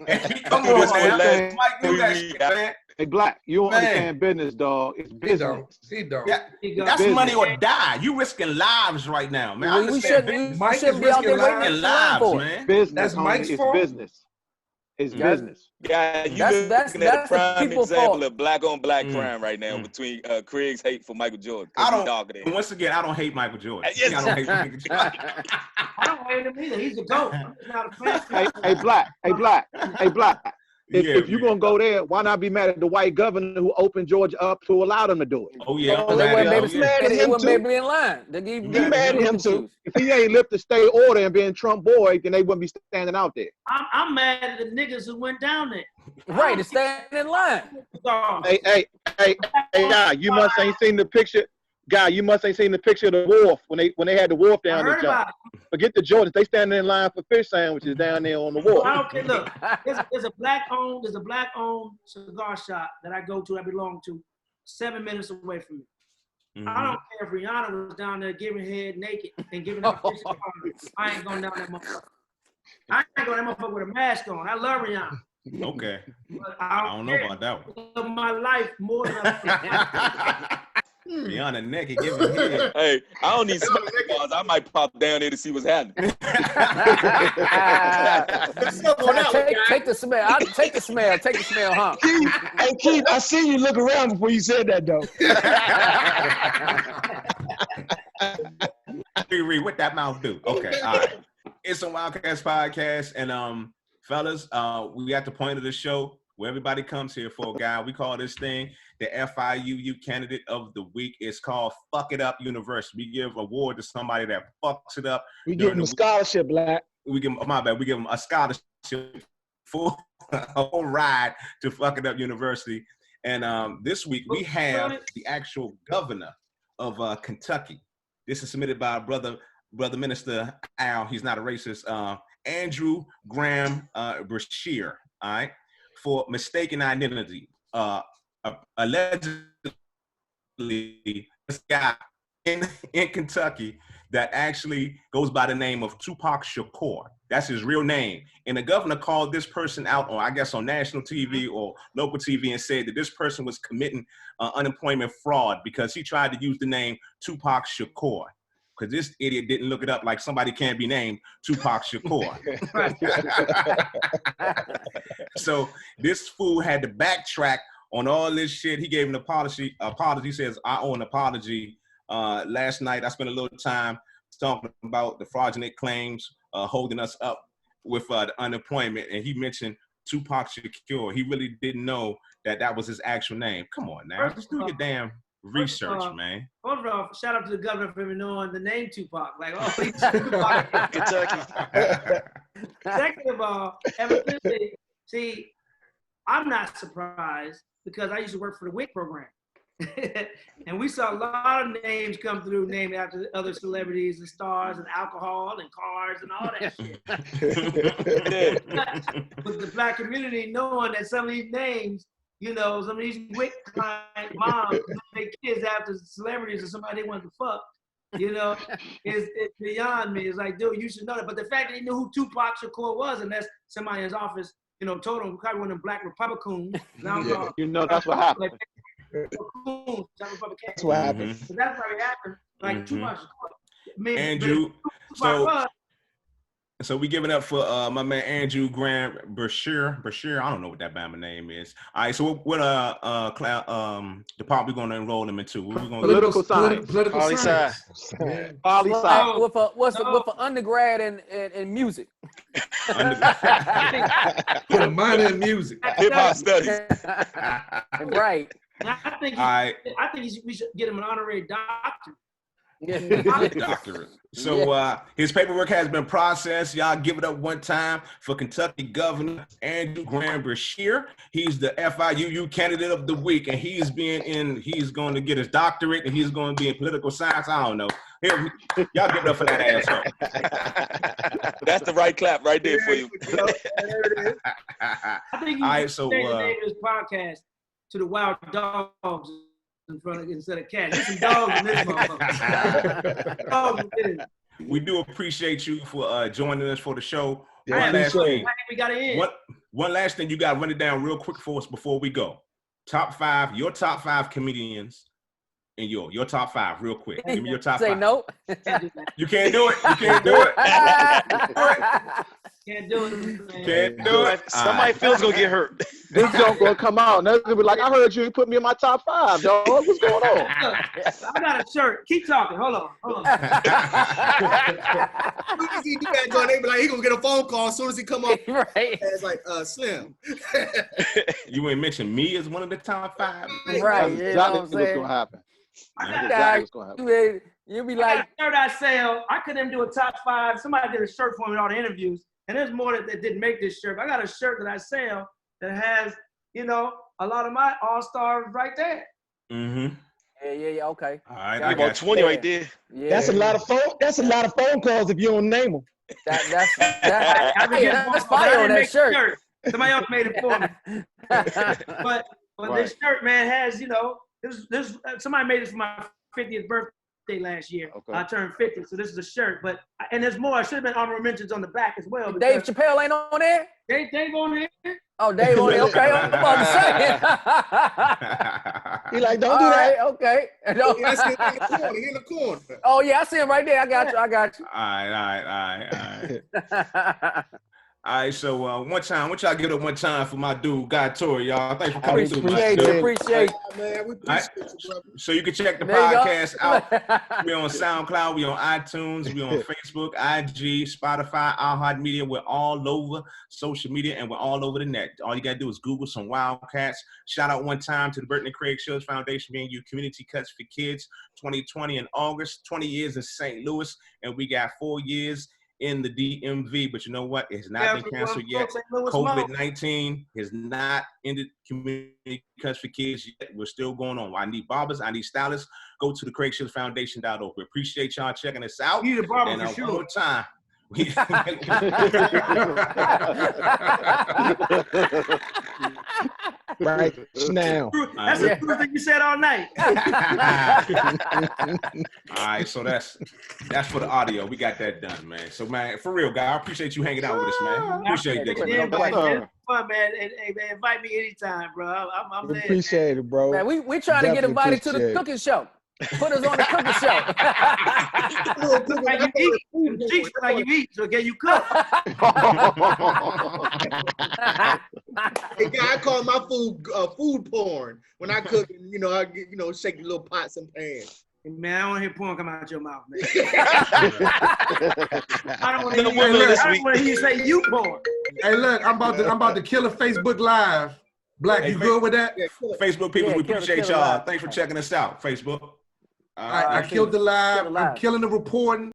And he come on, man. Mike knew that shit, man. Hey, Black, you don't understand business, dog. It's business. He don't. Yeah, that's business. Money or die. You risking lives right now, man. We shouldn't be out there risking lives, man. Business, that's Mike's fault. Business. It's business. Yeah, that's looking at a prime example of black on black crime right now between Craig's hate for Michael Jordan. Once again, I don't hate Michael Jordan. Yes. I don't hate Michael Jordan. I don't hate him either. He's a GOAT. I'm just not a fan. Hey, Black. If you're going to go there, why not be mad at the white governor who opened Georgia up to allow them to do it? Oh, yeah. They wouldn't maybe in line. Be mad at him, too. If he ain't lift the state order and being Trump boy, then they wouldn't be standing out there. I'm mad at the niggas who went down there. Right, to stand in line. Hey, guy, you must ain't seen the picture. Guy, you must ain't seen the picture of the wharf when they had the wharf down there. Forget the Jordans. They standing in line for fish sandwiches down there on the wharf. Okay, look, there's a black owned cigar shop that I go to. I belong to 7 minutes away from me. Mm-hmm. I don't care if Rihanna was down there giving head naked and giving up fish. I ain't going down that motherfucker. I ain't going that motherfucker with a mask on. I love Rihanna. Okay. But I don't know about that one. Of my life more than Rihanna naked giving head. Hey, I don't need smell bars. I might pop down there to see what's happening. Take the smell. I'll take the smell. Take the smell, huh? Hey, Keith, I see you look around before you said that, though. Read what that mouth do. Okay, all right. It's Some Wild Catz podcast, and fellas, we at the point of the show where everybody comes here for a guy. We call this thing the FIUU Candidate of the Week. It's called Fuck It Up University. We give award to somebody that fucks it up. We give them a scholarship, Black. We give them, we give them a scholarship for a whole ride to Fuck It Up University. And this week we have the actual governor of Kentucky. This is submitted by brother Minister Al. He's not a racist. Andrew Graham Brashear. All right. For mistaken identity. Allegedly, this guy in Kentucky that actually goes by the name of Tupac Shakur. That's his real name. And the governor called this person out on, I guess, on national TV or local TV and said that this person was committing unemployment fraud because he tried to use the name Tupac Shakur. Because this idiot didn't look it up like somebody can't be named Tupac Shakur. So this fool had to backtrack on all this shit. He gave an apology. He says, I owe an apology. Last night, I spent a little time talking about the fraudulent claims holding us up with the unemployment. And he mentioned Tupac Shakur. He really didn't know that was his actual name. Come on now. Just do your damn research, man. First of all, shout out to the governor for even knowing the name Tupac. Like, oh, he's Tupac. Kentucky. Second of all, see, I'm not surprised because I used to work for the WIC program. And we saw a lot of names come through named after other celebrities and stars and alcohol and cars and all that shit. With the black community knowing that some of these names, you know, some of these wick moms make kids after celebrities or somebody they want to fuck, you know, it's beyond me. It's like, dude, you should know that. But the fact that he knew who Tupac Shakur was, unless somebody in his office, you know, told him, probably one of them black Republicans. Yeah, you know, that's what happened. That's what happened. So that's how it happened. Like Tupac Shakur. Andrew, so we giving up for my man Andrew Graham Bashir. I don't know what that Bama name is. All right, so what department we gonna enroll him into? What we gonna Political science. Political science. Poli sci. With an undergrad in music. Put a minor in music. Hip hop studies. Right. I think we should get him an honorary doctorate. Doctorate. So his paperwork has been processed. Y'all give it up one time for Kentucky Governor Andrew Graham Bashir. He's the FIUU candidate of the week, and he's going to get his doctorate, and he's going to be in political science. I don't know. Here, y'all give it up for that asshole. That's the right clap right there for you. There it is. I think you should change the name of this podcast to the Wild Dogs in front of instead of cats. There's some dogs in this motherfucker. Dogs in this. We do appreciate you for joining us for the show. Yeah, I think we got it in. One last thing, you got to run it down real quick for us before we go. Your top five comedians, and your top five real quick. Give me your top Say five. no. You can't do it. You can't do it. Can't do it. Man. Can't do it. Somebody feels gonna get hurt. This joke gonna come out. And they're gonna be like, I heard you put me in my top 5, dog. What's going on? Look, I got a shirt. Keep talking. Hold on. As soon as he do that, John, they be like, he gonna get a phone call as soon as he come up. Right. It's like, Slim. You ain't mention me as one of the top 5. Right. That's You know exactly what I'm what's saying? gonna happen. I Exactly what's gonna happen. You'll be got like, a shirt I sell. I couldn't do a top 5. Somebody did a shirt for me in all the interviews. And there's more that didn't make this shirt. I got a shirt that I sell that has, you know, a lot of my all-stars right there. Mm-hmm. Yeah, okay. All right, Got I About got 20 right there. Yeah. That's a lot of phone calls if you don't name them. That's That's fire on that shirt. Somebody else made it for me. But this shirt, man, has, you know, this somebody made it for my 50th birthday last year. Okay. I turned 50, so this is a shirt. And there's more. I should have been honorable mentions on the back as well. Dave Chappelle ain't on there? Dave on there. Oh, Dave on there. Okay, I'm about to say. He like, don't do that. Okay. No. He in the corner. Oh, yeah, I see him right there. I got you. All right. All right, so one time, what y'all give it up one time for my dude, God Torry, y'all. Thanks for coming through, my dude. Appreciate it. Man, we appreciate you, brother. So you can check the There you go. podcast out. We on SoundCloud, we on iTunes, we on Facebook, IG, Spotify, iHeartMedia. We're all over social media and we're all over the net. All you gotta do is Google Some Wild Catz. Shout out one time to the Burton and Craig Shields Foundation, being you Community Cuts for Kids, 2020 in August, 20 years in St. Louis, and we got 4 years in the DMV, but you know what? It's not been canceled yet. COVID-19 has not ended Community Cuts for Kids yet. We're still going on. I need barbers. I need stylists. Go to the CraigShieldsFoundation.org. We appreciate y'all checking us out. You need a barber and for sure. one more time. Right now. That's the truth that you said all night. All right, so that's for the audio. We got that done, man. So, man, for real, guy, I appreciate you hanging out with us, man. Appreciate that. It's fun, man. Hey, man, invite me anytime, bro. I'm there. Appreciate it, bro. Man, we trying to get invited to the cooking show. Put us on the cooking show. Like you eat, like you eat, so can you cook? Hey, guy, I call my food food porn. When I cook, you know, I get, shake the little pots and pans. Man, I don't want to hear porn come out your mouth, man. I don't want to hear you say you porn. Hey, look, I'm about to kill a Facebook Live. Black, you good with that? Facebook people, we appreciate y'all. Thanks for checking us out, Facebook. I killed the live. I'm killing the reporting.